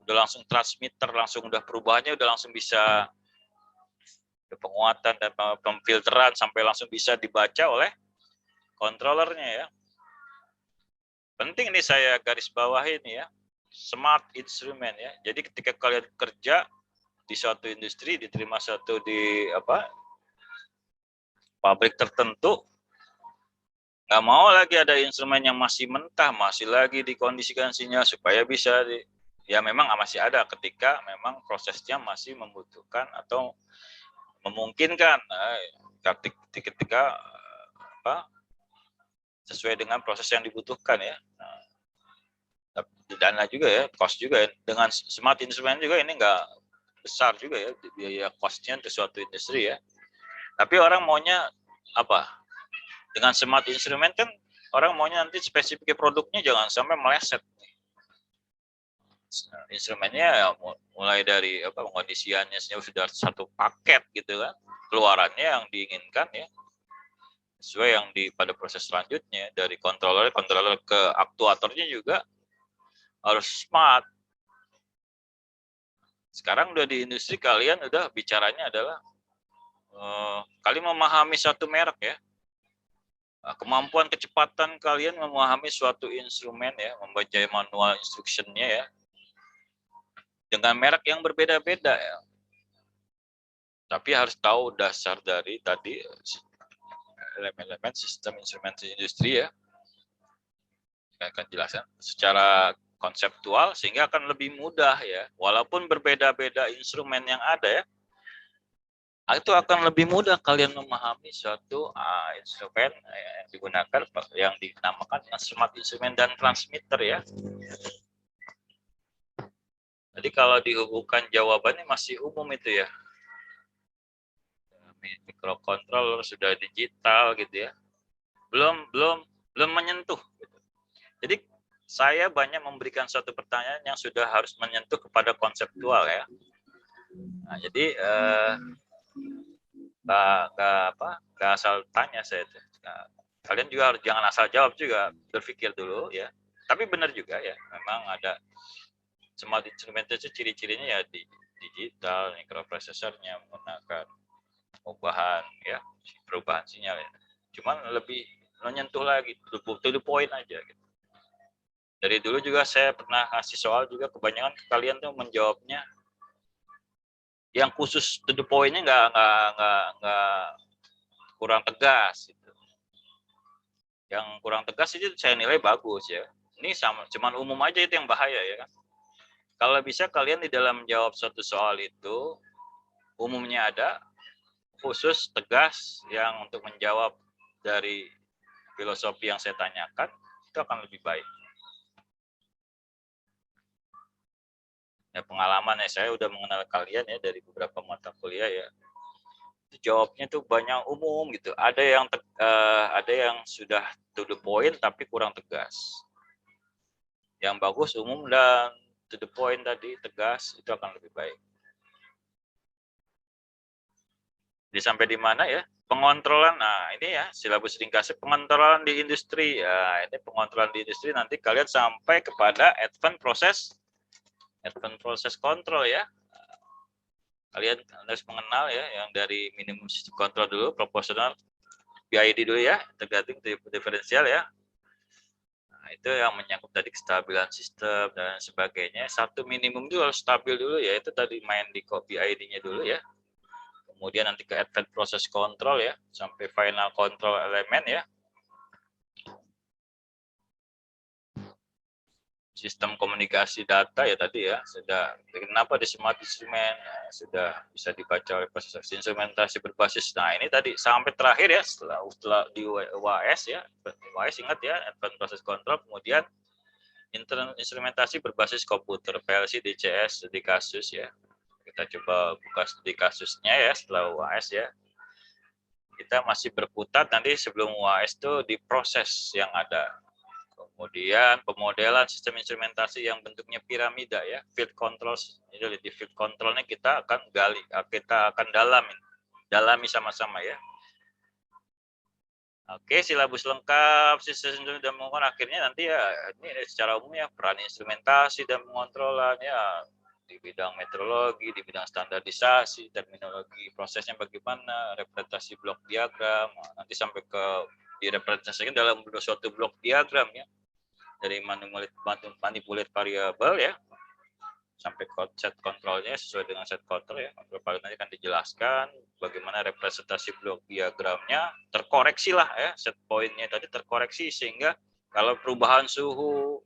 Udah langsung transmitter, langsung udah perubahannya udah langsung bisa penguatan dan pemfilteran sampai langsung bisa dibaca oleh kontrolernya ya. Penting nih saya garis bawahi ini ya. Smart instrument ya. Jadi ketika kalian kerja di suatu industri, diterima suatu di pabrik tertentu, nggak mau lagi ada instrumen yang masih mentah, masih lagi dikondisikan sinyal supaya bisa ya memang masih ada ketika memang prosesnya masih membutuhkan atau memungkinkan ketika sesuai dengan proses yang dibutuhkan ya. Dana juga ya, cost juga ya. Dengan smart instrument juga ini nggak besar juga ya biaya costnya untuk suatu industri ya. Tapi orang maunya apa? Dengan smart instrument kan orang maunya nanti spesifik produknya jangan sampai meleset. Instrumennya ya, mulai dari pengondisiannya sudah satu paket gitu kan, keluarannya yang diinginkan ya sesuai yang pada proses selanjutnya dari controller ke aktuatornya juga harus smart. Sekarang udah di industri kalian udah bicaranya adalah kalian memahami satu merek ya. Kemampuan kecepatan kalian memahami suatu instrumen ya, membaca manual instruction-nya ya. Dengan merek yang berbeda-beda ya. Tapi harus tahu dasar dari tadi elemen-elemen sistem instrumen industri ya. Saya akan jelaskan secara konseptual sehingga akan lebih mudah ya. Walaupun berbeda-beda instrumen yang ada ya, itu akan lebih mudah kalian memahami suatu instrumen yang digunakan yang dinamakan smart instrument dan transmitter ya. Jadi kalau dihubungkan jawabannya masih umum itu ya. Mikrokontroller sudah digital gitu ya. Belum menyentuh gitu. Jadi saya banyak memberikan suatu pertanyaan yang sudah harus menyentuh kepada konseptual ya. Nah, jadi nggak asal tanya saya. Nah, kalian juga harus jangan asal jawab juga, berpikir dulu ya. Tapi benar juga ya, memang ada smart instrument itu ciri-cirinya ya digital, mikroprosesornya menggunakan perubahan sinyal ya. Cuman lebih menyentuh lagi, to the point aja gitu. Dari dulu juga saya pernah kasih soal juga, kebanyakan kalian tuh menjawabnya yang khusus to the point-nya nggak kurang tegas gitu. Yang kurang tegas itu saya nilai bagus ya. Ini cuman umum aja itu yang bahaya ya kan. Kalau bisa kalian di dalam menjawab suatu soal itu umumnya ada, khusus tegas yang untuk menjawab dari filosofi yang saya tanyakan, itu akan lebih baik. Ya pengalaman ya, saya udah mengenal kalian ya dari beberapa mata kuliah ya. Jawabnya tuh banyak umum gitu. Ada yang sudah to the point tapi kurang tegas. Yang bagus umum dan to the point tadi, tegas, itu akan lebih baik. Jadi sampai di mana ya? Pengontrolan. Nah, ini ya silabus ringkasnya pengontrolan di industri. Ya, ini pengontrolan di industri nanti kalian sampai kepada advanced process control ya. Kalian harus mengenal ya yang dari minimum system control dulu, proporsional, PID dulu ya, integrating diferensial ya. Nah, itu yang menyangkut tadi kestabilan sistem dan sebagainya. Satu minimum itu harus stabil dulu ya, itu tadi main di PID-nya dulu ya. Kemudian nanti ke advanced process control ya, sampai final control element ya. Sistem komunikasi data ya tadi ya, sudah kenapa di smart instrument ya, sudah bisa dibaca oleh proses instrumentasi berbasis. Nah ini tadi sampai terakhir ya, setelah di UAS ya, UAS ingat ya, advanced process control, kemudian instrumentasi berbasis komputer, PLC, DCS, studi kasus ya. Kita coba buka studi kasusnya ya setelah UAS ya. Kita masih berputar nanti sebelum UAS itu di proses yang ada. Kemudian pemodelan sistem instrumentasi yang bentuknya piramida ya, field control. Jadi di field controlnya kita akan gali, kita akan dalami sama-sama ya. Oke, silabus lengkap, sistem dan mengukur akhirnya nanti ya ini secara umum ya peran instrumentasi dan pengontrolan ya di bidang metrologi, di bidang standarisasi, terminologi, prosesnya bagaimana, representasi blok diagram, nanti sampai ke direpresentasikan dalam suatu blok diagram ya. Dari manipulate variabel ya sampai set kontrolnya sesuai dengan set control ya. Kontrol nanti akan dijelaskan bagaimana representasi blok diagramnya terkoreksi lah ya, set pointnya tadi terkoreksi sehingga kalau perubahan suhu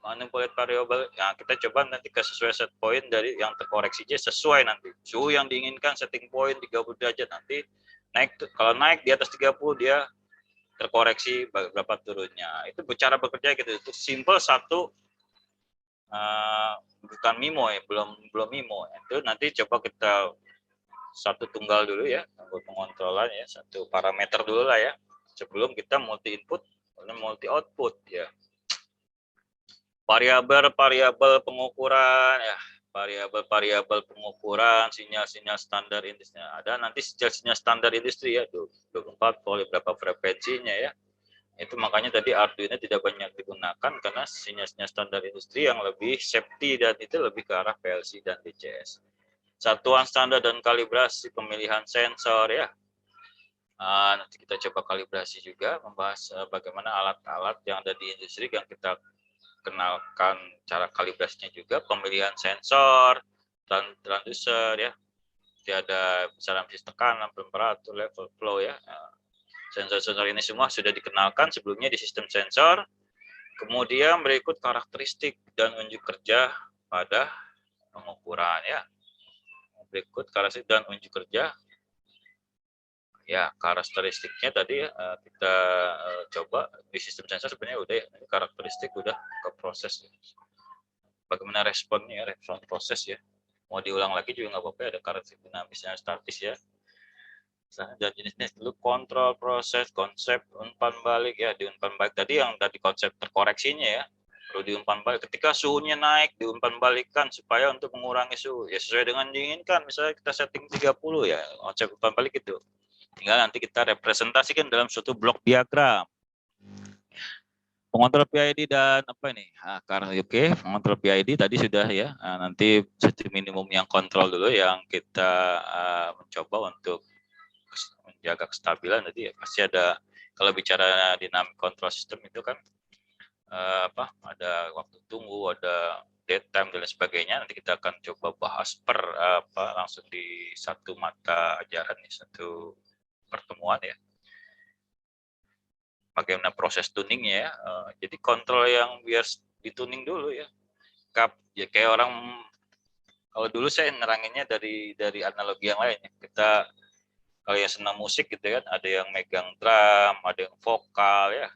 manipulate variabel ya kita coba nanti ke sesuai set point dari yang terkoreksinya sesuai nanti suhu yang diinginkan setting point 30 derajat nanti naik, kalau naik di atas 30 dia terkoreksi berapa turunnya. Itu cara bekerja gitu. Itu simple satu, bukan MIMO ya, belum MIMO. Itu nanti coba kita satu tunggal dulu ya, untuk pengontrolan ya, satu parameter dulu lah ya, sebelum kita multi input, multi output ya. Variabel pengukuran ya, variabel pengukuran sinyal-sinyal standar industri ada, nanti sinyal standar industri ya 24 volt berapa frekuensinya ya. Itu makanya tadi Arduino tidak banyak digunakan karena sinyal-sinyal standar industri yang lebih safety dan itu lebih ke arah PLC dan DCS. Satuan standar dan kalibrasi pemilihan sensor ya. Nanti kita coba kalibrasi juga, membahas bagaimana alat-alat yang ada di industri yang kita kenalkan cara kalibrasinya juga, pemilihan sensor, transducer ya. Jadi ada besaran tekanan, temperatur, level flow ya. Sensor-sensor ini semua sudah dikenalkan sebelumnya di sistem sensor. Kemudian berikut karakteristik dan unjuk kerja pada pengukuran ya. Berikut karakteristik dan unjuk kerja. Ya, karakteristiknya tadi ya, kita coba di sistem sensor sebenarnya udah ya, karakteristik udah ke proses. Ya. Bagaimana responnya, respon proses ya. Mau diulang lagi juga nggak apa-apa, ada karakteristik dinamisnya, statis ya. Dan jenisnya dulu kontrol proses, konsep umpan balik ya, di umpan balik tadi yang tadi konsep terkoreksinya ya. Perlu diumpan balik ketika suhunya naik, diumpan balikkan supaya untuk mengurangi suhu ya sesuai dengan diinginkan. Misalnya kita setting 30 ya, konsep umpan balik itu. Tinggal nanti kita representasikan dalam suatu blok diagram. Pengontrol PID dan apa ini? Karena oke, pengontrol PID tadi sudah ya. Nanti sistem minimum yang kontrol dulu yang kita mencoba untuk menjaga kestabilan tadi ya. Pasti ada, kalau bicara dynamic control system itu kan ada waktu tunggu, ada dead time dan sebagainya. Nanti kita akan coba bahas langsung di satu mata ajaran, di satu pertemuan ya. Bagaimana proses tuningnya ya. Jadi kontrol yang biar dituning dulu ya. Ya kayak orang, kalau dulu saya neranginnya dari analogi yang lain ya. Kita kalau yang senang musik gitu kan, ada yang megang drum, ada yang vokal ya.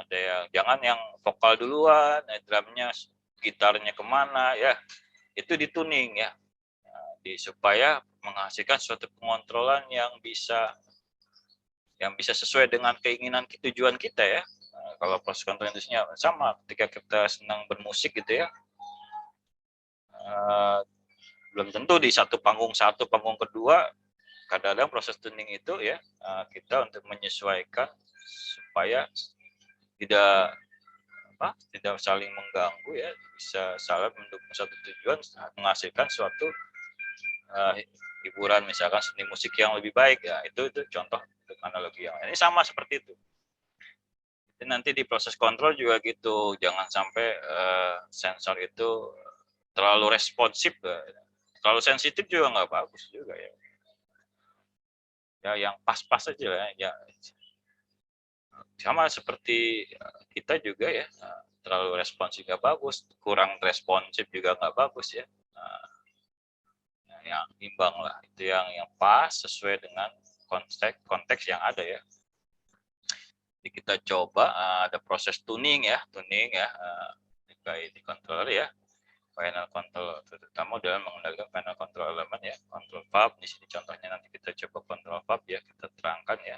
Ada yang jangan yang vokal duluan, drumnya, gitarnya kemana ya. Itu dituning ya. Supaya menghasilkan suatu pengontrolan yang bisa sesuai dengan keinginan tujuan kita ya. Kalau proses kontrol industrinya sama ketika kita senang bermusik gitu ya, belum tentu di satu panggung kedua, kadang-kadang proses tuning itu ya kita untuk menyesuaikan supaya tidak saling mengganggu ya, bisa saling mendukung satu tujuan, menghasilkan suatu hiburan, misalkan seni musik yang lebih baik ya. Itu contoh untuk analogi yang ini sama seperti itu. Dan nanti di proses kontrol juga gitu, jangan sampai sensor itu terlalu responsif, terlalu sensitif juga nggak bagus juga ya. Ya yang pas-pas aja ya. Sama seperti kita juga ya, terlalu responsif nggak bagus, kurang responsif juga nggak bagus ya. Yang imbang lah, itu yang pas sesuai dengan konteks yang ada ya. Jadi kita coba ada proses tuning ya terkait di controller ya, final control, terutama dalam mengendalikan final control element ya, control valve. Di sini contohnya nanti kita coba control valve ya, kita terangkan ya.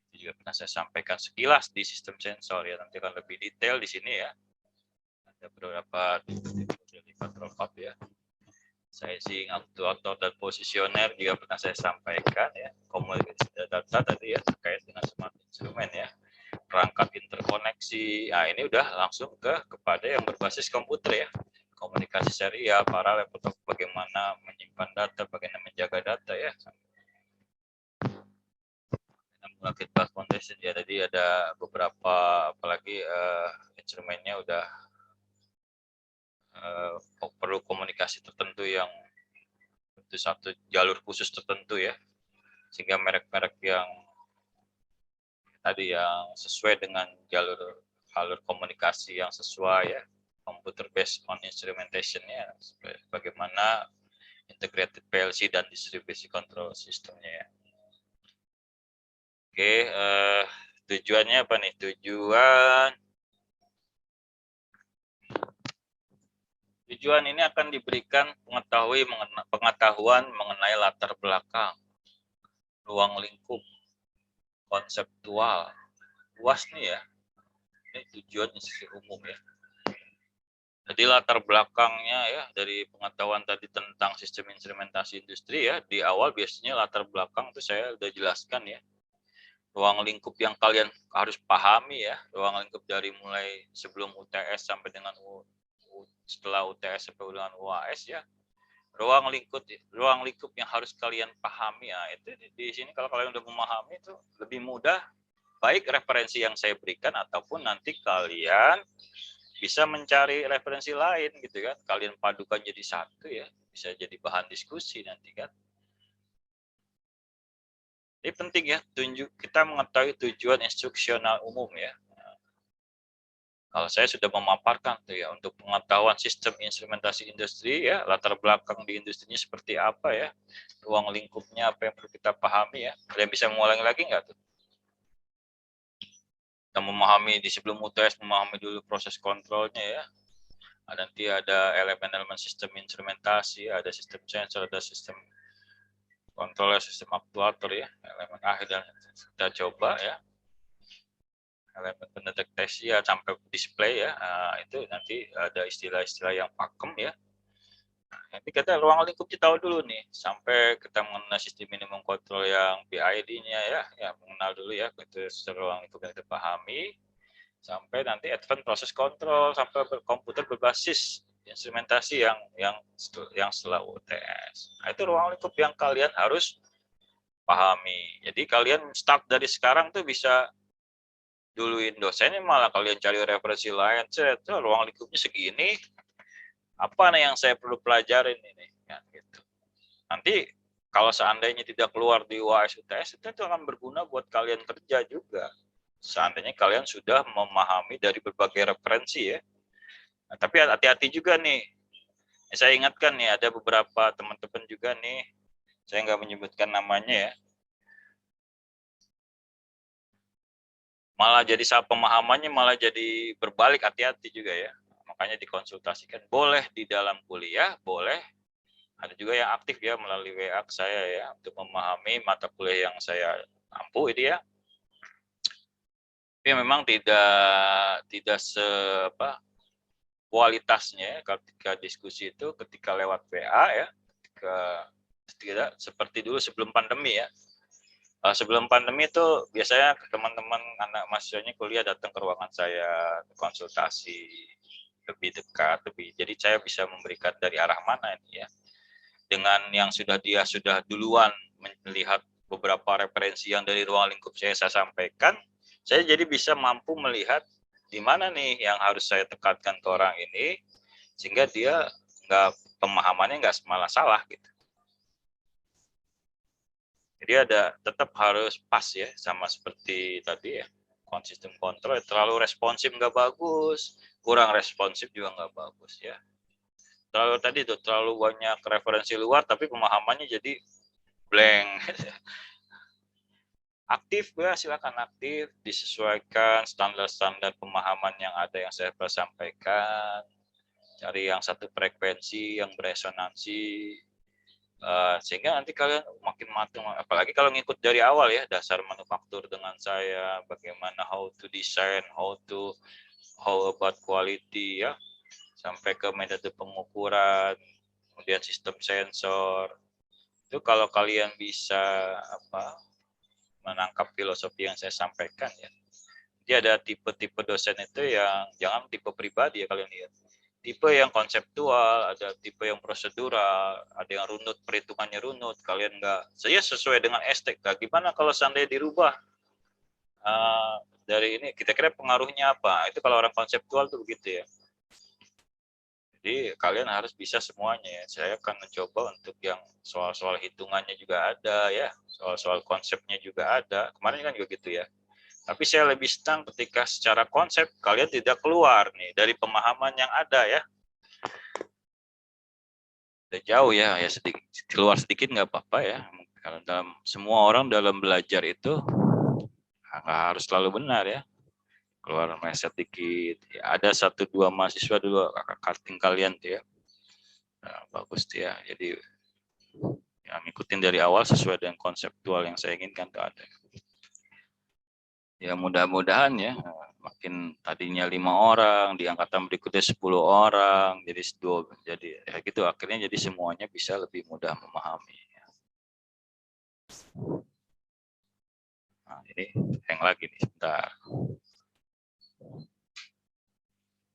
Itu juga pernah saya sampaikan sekilas di sistem sensor ya, nanti akan lebih detail di sini ya. Ada beberapa di control valve ya. Sizing, actuator, dan posisioner juga pernah saya sampaikan ya. Komunikasi data tadi ya terkait dengan smart instrument ya. Perangkat interkoneksi. Nah, ini udah langsung kepada yang berbasis komputer ya. Komunikasi serial, paralel, bagaimana menyimpan data, bagaimana menjaga data ya. Mulai feedback foundation ya. Tadi ada beberapa, apalagi instrumennya udah perlu komunikasi tertentu yang itu satu jalur khusus tertentu ya, sehingga merek-merek yang tadi yang sesuai dengan alur komunikasi yang sesuai ya, computer based on instrumentation ya, bagaimana integrated PLC dan distribusi control sistemnya ya. Oke, tujuannya apa nih? Tujuan ini akan diberikan pengetahuan mengenai latar belakang, ruang lingkup, konseptual, luas nih ya. Ini tujuan institusi umum ya. Jadi latar belakangnya ya, dari pengetahuan tadi tentang sistem instrumentasi industri ya, di awal biasanya latar belakang itu saya udah jelaskan ya. Ruang lingkup yang kalian harus pahami ya, ruang lingkup dari mulai sebelum UTS sampai dengan setelah UTS sampai dengan UAS ya. Ruang lingkup yang harus kalian pahami ya, itu di sini kalau kalian udah memahami itu lebih mudah, baik referensi yang saya berikan ataupun nanti kalian bisa mencari referensi lain gitu kan, kalian padukan jadi satu ya, bisa jadi bahan diskusi nanti kan. Ini penting ya, kita mengetahui tujuan instruksional umum ya. Kalau saya sudah memaparkan tuh ya, untuk pengetahuan sistem instrumentasi industri ya, latar belakang di industrinya seperti apa ya, ruang lingkupnya apa yang perlu kita pahami ya. Ada yang bisa mengulangi lagi nggak tuh? Kita memahami di sebelum UTS, memahami dulu proses kontrolnya ya. Nanti ada elemen-elemen sistem instrumentasi, ada sistem sensor, ada sistem kontrol, sistem aktuator ya, elemen akhir dan kita coba ya. Elemen pendeteksi ya sampai display ya, itu nanti ada istilah-istilah yang pakem ya. Nanti kita ruang lingkupnya tahu dulu nih, sampai kita mengenal sistem minimum kontrol yang PID-nya ya mengenal dulu ya, itu ruang lingkup yang kita pahami, sampai nanti advance proses kontrol, sampai komputer berbasis instrumentasi yang setelah UTS. Nah, itu ruang lingkup yang kalian harus pahami. Jadi kalian start dari sekarang tuh bisa duluin dosennya, malah kalian cari referensi lain, ruang lingkupnya segini, apa nih yang saya perlu pelajarin ini, ya, gitu. Nanti kalau seandainya tidak keluar di UAS UTS, itu akan berguna buat kalian kerja juga. Seandainya kalian sudah memahami dari berbagai referensi ya. Nah, tapi hati-hati juga nih. Saya ingatkan nih, ada beberapa teman-teman juga nih, saya nggak menyebutkan namanya ya, malah jadi saat pemahamannya malah jadi berbalik, hati-hati juga ya. Makanya dikonsultasikan, boleh di dalam kuliah, boleh. Ada juga yang aktif ya melalui WA saya ya untuk memahami mata kuliah yang saya ampu itu ya. Tapi memang tidak kualitasnya ketika diskusi itu ketika lewat WA ya, tidak seperti dulu sebelum pandemi ya. Sebelum pandemi itu biasanya teman-teman anak mahasiswanya kuliah datang ke ruangan saya konsultasi lebih dekat, jadi saya bisa memberikan dari arah mana ini ya. Dengan yang dia sudah duluan melihat beberapa referensi yang dari ruang lingkup saya sampaikan, saya jadi bisa mampu melihat di mana nih yang harus saya tekankan ke orang ini, sehingga dia pemahamannya nggak malah salah gitu. Jadi tetap harus pas ya, sama seperti tadi ya, konsisten kontrol, terlalu responsif nggak bagus, kurang responsif juga nggak bagus ya. Terlalu banyak referensi luar, tapi pemahamannya jadi blank. Aktif ya, silakan aktif, disesuaikan standar-standar pemahaman yang ada yang saya sampaikan, cari yang satu frekuensi, yang beresonansi, sehingga nanti kalian makin matang, apalagi kalau ngikut dari awal ya, dasar manufaktur dengan saya, bagaimana how to design, how about quality ya, sampai ke metode pengukuran, kemudian sistem sensor. Itu kalau kalian bisa menangkap filosofi yang saya sampaikan ya. Jadi ada tipe-tipe dosen itu yang jangan tipe pribadi ya kalian lihat. Tipe yang konseptual, ada tipe yang prosedural, ada yang runut, perhitungannya runut. Kalian saya sesuai dengan estek. Gimana kalau seandainya dirubah dari ini? Kita kira pengaruhnya apa? Itu kalau orang konseptual tuh begitu ya. Jadi kalian harus bisa semuanya ya. Saya akan mencoba untuk yang soal-soal hitungannya juga ada ya, soal-soal konsepnya juga ada. Kemarin kan juga gitu ya. Tapi saya lebih senang ketika secara konsep kalian tidak keluar nih dari pemahaman yang ada ya. Udah jauh ya, sedikit keluar sedikit nggak apa-apa ya. Kalau semua orang dalam belajar itu nggak harus selalu benar ya. Keluar meleset dikit. Ya, ada 1-2 mahasiswa dulu kakak karting kalian tuh ya. Nah, bagus tuh ya. Jadi yang ngikutin dari awal sesuai dengan konseptual yang saya inginkan tuh ada. Ya mudah-mudahan ya, makin tadinya 5 orang, di angkatan berikutnya 10 orang, jadi ya gitu, akhirnya jadi semuanya bisa lebih mudah memahami. Nah, ini hang lagi nih, sebentar.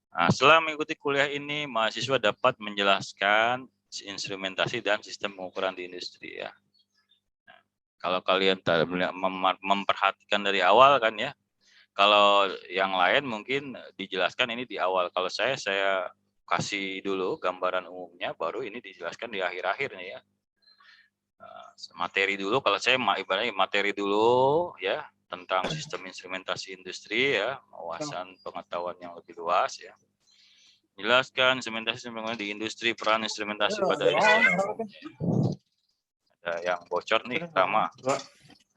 Nah, setelah mengikuti kuliah ini, mahasiswa dapat menjelaskan instrumentasi dan sistem pengukuran di industri ya. Kalau kalian memperhatikan dari awal kan ya, kalau yang lain mungkin dijelaskan ini di awal. Kalau saya kasih dulu gambaran umumnya, baru ini dijelaskan di akhir-akhir nih ya. Materi dulu, kalau saya ibaratnya materi dulu ya, tentang sistem instrumentasi industri ya, wawasan pengetahuan yang lebih luas ya. Jelaskan instrumentasi di industri, peran instrumentasi pada industri. Ada yang bocor nih, Rama.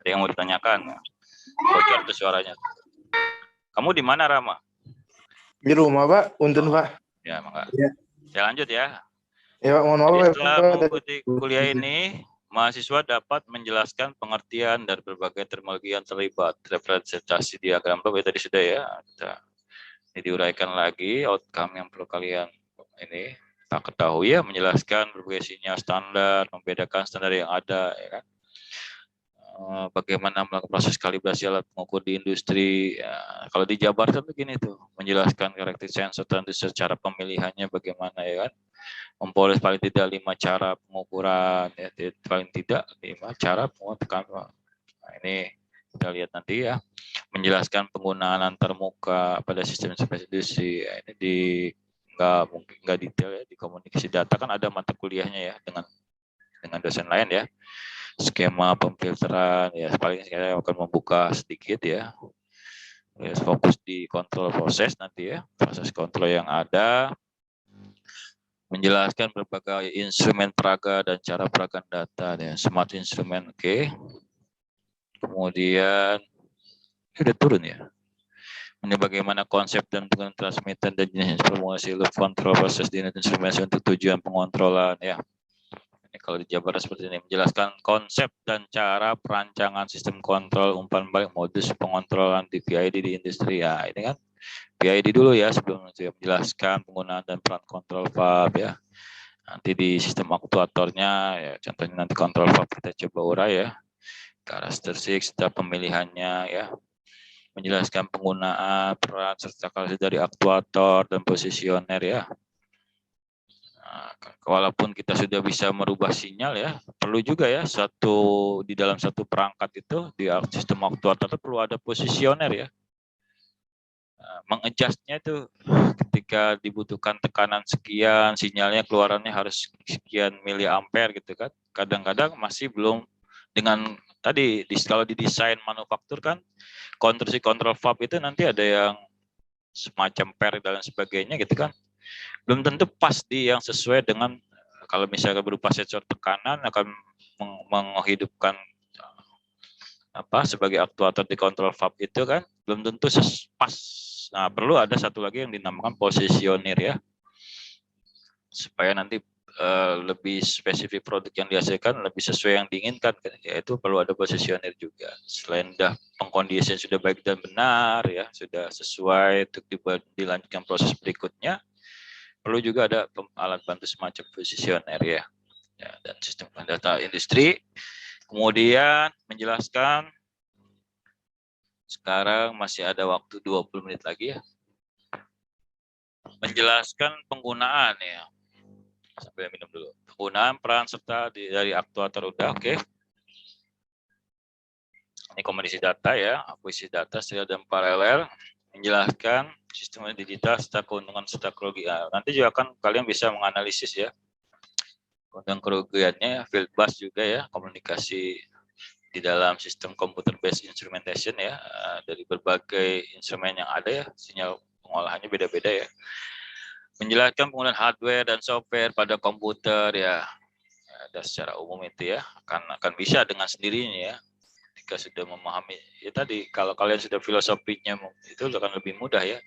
Ada yang mau ditanyakan. Bocor tuh suaranya. Kamu di mana, Rama? Di rumah, Pak. Punten, Pak. Ya, mangga. Ya. Ya, lanjut ya. Ya, Pak, mohon maaf. Setelah mengikuti kuliah ini, mahasiswa dapat menjelaskan pengertian dari berbagai terminologi yang terlibat. Representasi diagram blok tadi sudah ya. Ini diuraikan lagi outcome yang perlu kalian ini kita ketahui ya, menjelaskan berbagai sinyal standar, membedakan standar yang ada, ya kan. Bagaimana melakukan proses kalibrasi alat pengukur di industri. Ya, kalau dijabarkan begini tuh, menjelaskan karakteristik sensor transducer, cara pemilihannya bagaimana, ya kan. Memperoleh paling tidak 5 cara pengukuran, ya, paling tidak 5 cara pengukuran. Nah, ini kita lihat nanti ya. Menjelaskan penggunaan antarmuka pada sistem informasi industri. Ya, ini mungkin nggak detail ya, di komunikasi data kan ada mata kuliahnya ya dengan dosen lain ya. Skema pemfilteran ya, paling saya akan membuka sedikit ya. Fokus di kontrol proses nanti ya, proses kontrol yang ada. Menjelaskan berbagai instrumen peraga dan cara peragaan data ya, smart instrument, oke. Kemudian udah turun ya. Ini bagaimana konsep dan penggunaan transmitter dan jenis informasi loop control proses di instrumen untuk tujuan pengontrolan ya. Ini kalau dijabarkan seperti ini, menjelaskan konsep dan cara perancangan sistem kontrol umpan balik modus pengontrolan di PID di industri ya. Ini kan PID dulu ya sebelum itu ya, menjelaskan penggunaan dan peran kontrol valve ya. Nanti di sistem aktuatornya ya, contohnya nanti kontrol valve kita coba urai ya. Karakteristik serta pemilihannya ya. Menjelaskan penggunaan peran serta karakteristik dari aktuator dan posisioner ya. Nah, walaupun kita sudah bisa merubah sinyal ya, perlu juga ya di dalam satu perangkat itu di sistem aktuator itu perlu ada posisioner ya. Nah, mengadjustnya itu ketika dibutuhkan tekanan sekian, sinyalnya keluarannya harus sekian miliampere gitu kan. Kadang-kadang masih belum dengan tadi kalau didesain manufaktur kan konstruksi kontrol valve itu nanti ada yang semacam per dan sebagainya gitu kan. Belum tentu pas yang sesuai dengan kalau misalnya berupa sensor tekanan akan menghidupkan sebagai aktuator di kontrol valve itu kan belum tentu pas. Nah, perlu ada satu lagi yang dinamakan posisioner ya. Supaya nanti lebih spesifik produk yang dihasilkan lebih sesuai yang diinginkan, yaitu perlu ada posisioner juga. Selain pengkondisian sudah baik dan benar ya, sudah sesuai untuk dilanjutkan proses berikutnya, perlu juga ada alat bantu semacam posisioner ya. Dan sistem data industri. Kemudian menjelaskan sekarang masih ada waktu 20 menit lagi ya. Menjelaskan penggunaan ya. Sambil minum dulu. Penggunaan peran serta dari aktuator udah oke. Ini komunikasi data ya, akuisisi data serial dan paralel. Menjelaskan sistem digital serta keuntungan serta kerugian. Nanti juga akan kalian bisa menganalisis ya. Keuntungan kerugiannya, field bus juga ya, komunikasi di dalam sistem computer based instrumentation ya, dari berbagai instrumen yang ada ya, sinyal pengolahannya beda-beda ya. Menjelaskan penggunaan hardware dan software pada komputer ya, ada secara umum itu ya, akan bisa dengan sendirinya ya, ketika sudah memahami ya tadi. Kalau kalian sudah filosofinya itu akan lebih mudah ya,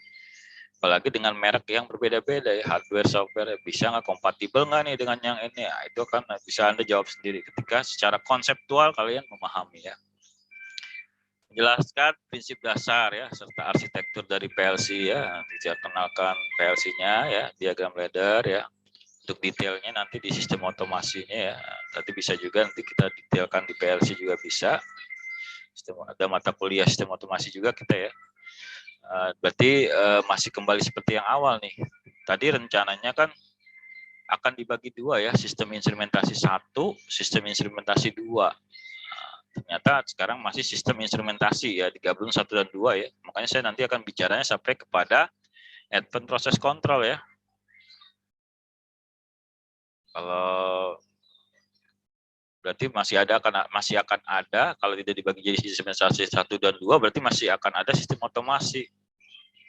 apalagi dengan merek yang berbeda-beda ya, hardware software bisa nggak kompatibel nggak nih dengan yang ini ya, itu kan bisa Anda jawab sendiri ketika secara konseptual kalian memahami ya. Menjelaskan prinsip dasar ya serta arsitektur dari PLC ya, nanti saya kenalkan PLC-nya ya, diagram ladder ya. Untuk detailnya nanti di sistem otomasinya ya, nanti bisa juga nanti kita detailkan di PLC juga bisa. Ada mata kuliah sistem otomasi juga kita ya. Berarti masih kembali seperti yang awal nih. Tadi rencananya kan akan dibagi dua ya, sistem instrumentasi 1, sistem instrumentasi 2. Ternyata sekarang masih sistem instrumentasi ya, digabung 1 dan 2 ya. Makanya saya nanti akan bicaranya sampai kepada advanced process control ya. Kalau berarti masih akan ada kalau tidak dibagi jadi sistem instrumentasi 1 dan 2 berarti masih akan ada sistem otomasi.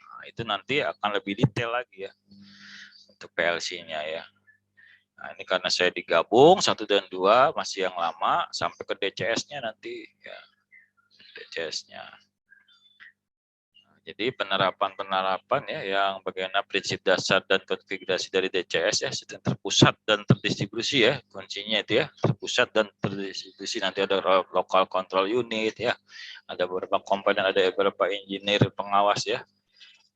Nah, itu nanti akan lebih detail lagi ya untuk PLC-nya ya. Nah, ini karena saya digabung 1 dan 2 masih yang lama sampai ke DCS-nya nanti ya. DCS-nya. Nah, jadi penerapan ya yang bagaimana prinsip dasar dan konfigurasi dari DCS ya, sistem terpusat dan terdistribusi ya, kuncinya itu ya, terpusat dan terdistribusi. Nanti ada local control unit ya. Ada beberapa komponen, ada beberapa engineer pengawas ya.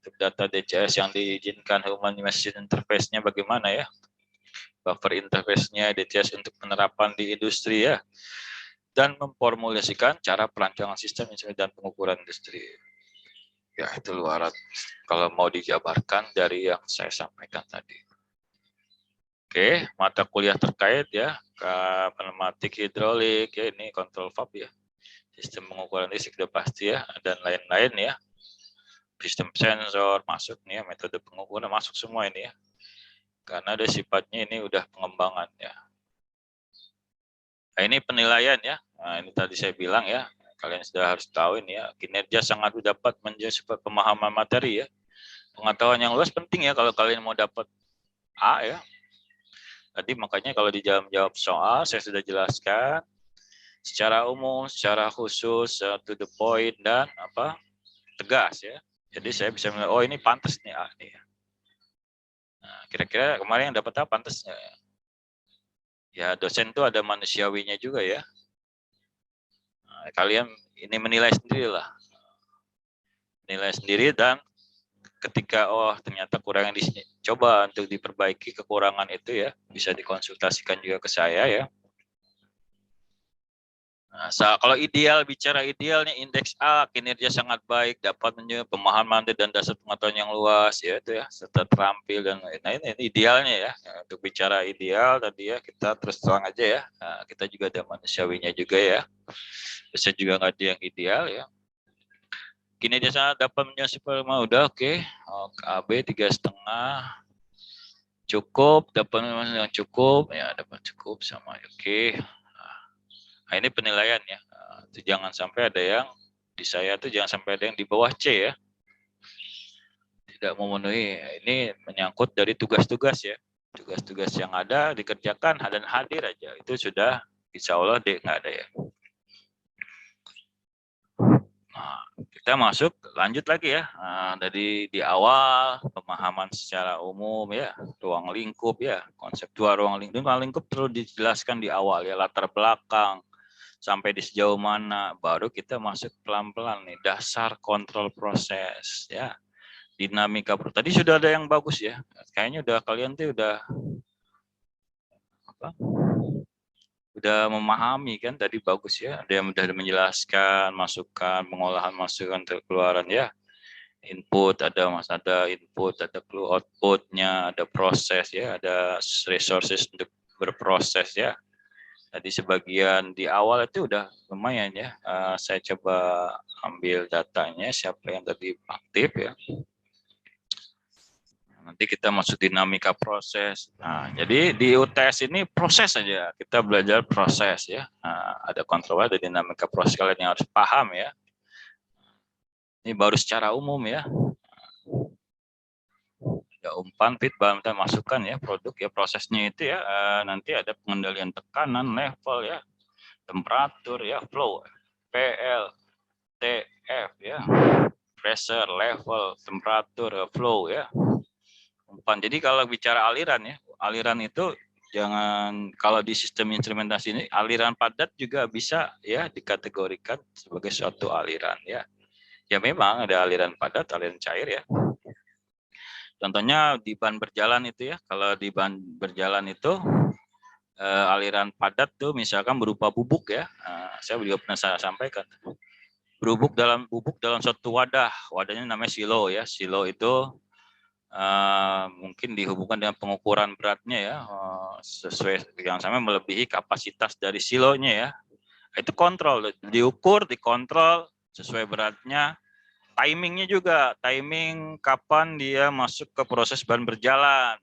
Untuk data DCS yang diizinkan human machine interface-nya bagaimana ya. buffer interface-nya, DTS untuk penerapan di industri ya, dan memformulasikan cara perancangan sistem instrumen dan pengukuran industri. Ya, itu luaran kalau mau dijabarkan dari yang saya sampaikan tadi. Oke, mata kuliah terkait ya, pneumatik, hidrolik, ya ini kontrol valve ya, sistem pengukuran listrik sudah pasti ya, dan lain-lain ya. Sistem sensor masuk nih ya, metode pengukuran masuk semua ini ya. Karena ada sifatnya ini udah pengembangan ya. Nah, ini penilaian ya. Nah, ini tadi saya bilang ya, kalian sudah harus tahu ini ya, kinerja sangat dapat menjadi pemahaman materi ya. Pengetahuan yang luas penting ya kalau kalian mau dapat A ya. Tadi makanya kalau di dalam jawab soal saya sudah jelaskan secara umum, secara khusus, to the point dan tegas ya. Jadi saya bisa melihat, oh ini pantas nih A nih. Nah, kira-kira kemarin yang dapat apa pantasnya? Ya dosen itu ada manusiawinya juga ya. Nah, kalian ini menilai sendiri lah. Nilai sendiri dan ketika ternyata kurang di sini, coba untuk diperbaiki kekurangan itu ya, bisa dikonsultasikan juga ke saya ya. Nah, kalau ideal, bicara idealnya indeks A, kinerja sangat baik, dapat pemahaman dan dasar pengetahuan yang luas, ya itu ya, serta terampil dan lain-lain. Ini idealnya ya. Untuk bicara ideal tadi ya, kita terus terang aja ya. Nah, kita juga ada manusiawinya juga ya. Bisa juga nggak ada yang ideal ya. Kinerja sangat dapat menjadi udah oke. AB 3,5 cukup, dapat yang cukup ya, dapat cukup sama oke. Nah, ini penilaian ya. Itu jangan sampai ada yang di saya tuh jangan sampai ada yang di bawah C ya. Tidak memenuhi. Ini menyangkut dari tugas-tugas ya. Tugas-tugas yang ada dikerjakan dan hadir aja. Itu sudah insya Allah nggak ada ya. Nah, kita masuk lanjut lagi ya. Nah, dari di awal pemahaman secara umum ya, ruang lingkup ya, konseptual ruang lingkup perlu dijelaskan di awal ya, latar belakang sampai di sejauh mana, baru kita masuk pelan-pelan nih dasar kontrol proses ya, dinamika. Tadi sudah ada yang bagus ya, kayaknya udah kalian tuh udah memahami kan, tadi bagus ya, ada yang udah menjelaskan masukan, pengolahan masukan keluaran ya, input ada input, ada outputnya, ada proses ya, ada resources untuk berproses ya. Tadi sebagian di awal itu udah lumayan ya. Saya coba ambil datanya siapa yang tadi aktif ya. Nanti kita masuk dinamika proses. Nah, jadi di UTS ini proses saja. Kita belajar proses ya. Nah, ada kontrol, ada dinamika proses, kalian yang harus paham ya. Ini baru secara umum ya. Ada umpan, fit, bahan masukan ya, produk ya, prosesnya itu ya. Nanti ada pengendalian tekanan, level ya, temperatur ya, flow, PL, TF ya, pressure, level, temperatur, flow ya, umpan. Jadi kalau bicara aliran ya, aliran itu jangan, kalau di sistem instrumentasi ini aliran padat juga bisa ya dikategorikan sebagai suatu aliran ya. Ya memang ada aliran padat, aliran cair ya. Contohnya di ban berjalan itu ya, kalau di ban berjalan itu aliran padat tuh misalkan berupa bubuk ya. Saya juga pernah saya sampaikan. Bubuk dalam suatu wadahnya namanya silo ya. Silo itu mungkin dihubungkan dengan pengukuran beratnya ya, sesuai yang sama melebihi kapasitas dari silonya ya. Itu kontrol, diukur, dikontrol sesuai beratnya. Timingnya juga, timing kapan dia masuk ke proses ban berjalan.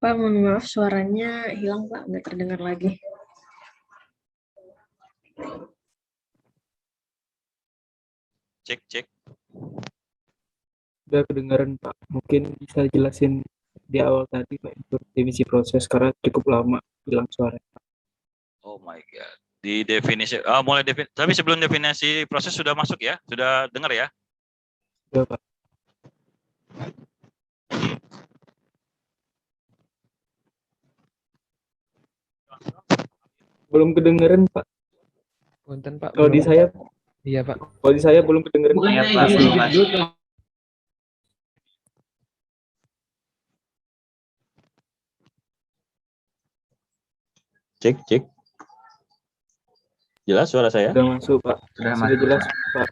Pak, mohon maaf suaranya hilang Pak, nggak terdengar lagi. Cek. Udah kedengaran Pak. Mungkin bisa jelasin di awal tadi Pak untuk definisi proses karena cukup lama hilang suara. Oh my god. Di definisi, tapi sebelum definisi proses sudah masuk ya? Sudah dengar ya? Udah Pak. Belum kedengaran Pak. Punten Pak. Kalau di saya, Iya Pak. kalau di saya belum kedengaran. Cek. Jelas suara saya? Sudah masuk Pak. Sudah jelas Pak.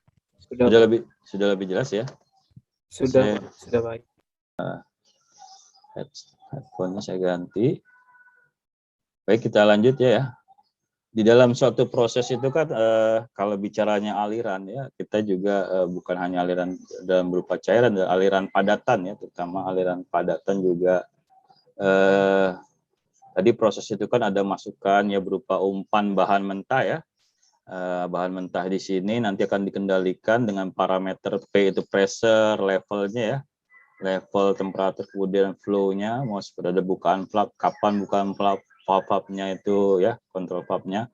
Sudah lebih jelas ya? Sudah baik. Headphone-nya saya ganti. Baik, kita lanjut ya. Di dalam suatu proses itu kan kalau bicaranya aliran ya, kita juga bukan hanya aliran dalam berupa cairan, aliran padatan ya, terutama aliran padatan juga tadi proses itu kan ada masukan ya berupa umpan bahan mentah ya. Bahan mentah di sini nanti akan dikendalikan dengan parameter P itu pressure, levelnya ya, level temperatur kemudian flow-nya, mau seperti ada bukaan valve, kapan bukaan valve-nya itu ya, kontrol valve-nya,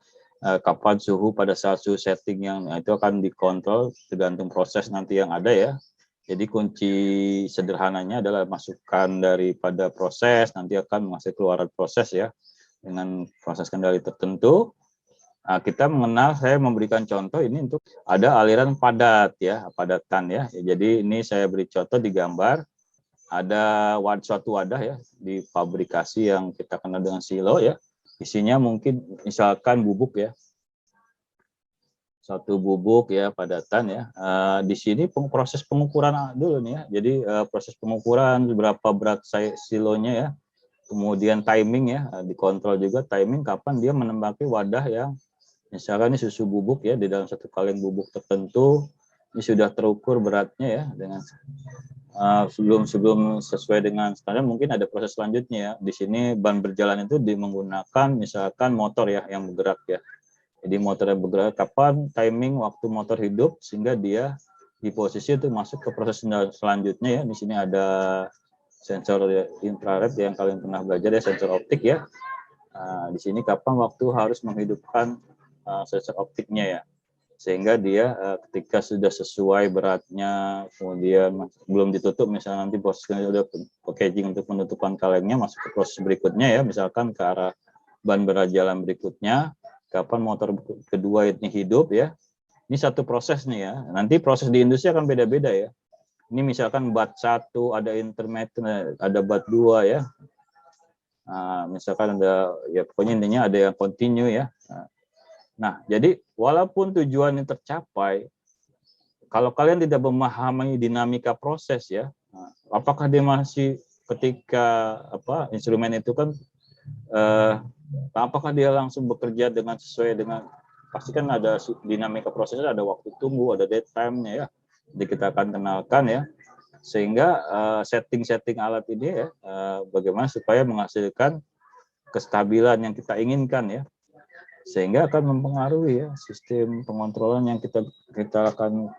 kapan suhu pada saat suhu setting yang itu akan dikontrol tergantung proses nanti yang ada ya. Jadi kunci sederhananya adalah masukan daripada proses nanti akan menghasilkan keluaran proses ya dengan proses kendali tertentu. Nah, kita mengenal, saya memberikan contoh ini untuk ada aliran padat ya, padatan ya. Jadi ini saya beri contoh di gambar. Ada suatu wadah ya di pabrikasi yang kita kenal dengan silo ya. Isinya mungkin misalkan bubuk ya. Satu bubuk ya padatan ya. Di sini proses pengukuran dulu nih ya. Jadi proses pengukuran berapa berat silonya ya. Kemudian timing ya, dikontrol juga timing kapan dia menembaki wadah yang misalkan ini susu bubuk ya, di dalam satu kaleng bubuk tertentu ini sudah terukur beratnya ya dengan sebelum sesuai dengan standar mungkin ada proses selanjutnya ya. Di sini ban berjalan itu menggunakan misalkan motor ya yang bergerak ya. Jadi motor yang bergerak kapan timing waktu motor hidup sehingga dia di posisi itu masuk ke proses selanjutnya ya. Di sini ada sensor infrared yang kalian pernah belajar ya, sensor optik ya. Di sini kapan waktu harus menghidupkan sensor optiknya ya, sehingga dia ketika sudah sesuai beratnya kemudian belum ditutup misalnya nanti posisinya sudah packaging untuk penutupan kalengnya masuk ke proses berikutnya ya, misalkan ke arah ban berjalan berikutnya kapan motor kedua ini hidup ya. Ini satu proses nih ya, nanti proses di industri akan beda-beda ya. Ini misalkan bat 1 ada intermittent, ada bat 2 ya. Misalkan ada ya pokoknya intinya ada yang continue ya. Nah, jadi walaupun tujuannya tercapai, kalau kalian tidak memahami dinamika proses ya, apakah dia masih ketika instrumen itu kan, apakah dia langsung bekerja dengan sesuai dengan, pasti kan ada dinamika prosesnya, ada waktu tunggu, ada dead time-nya ya. Jadi kita akan kenalkan ya, sehingga setting-setting alat ini ya, bagaimana supaya menghasilkan kestabilan yang kita inginkan ya. Sehingga akan mempengaruhi ya sistem pengontrolan yang kita akan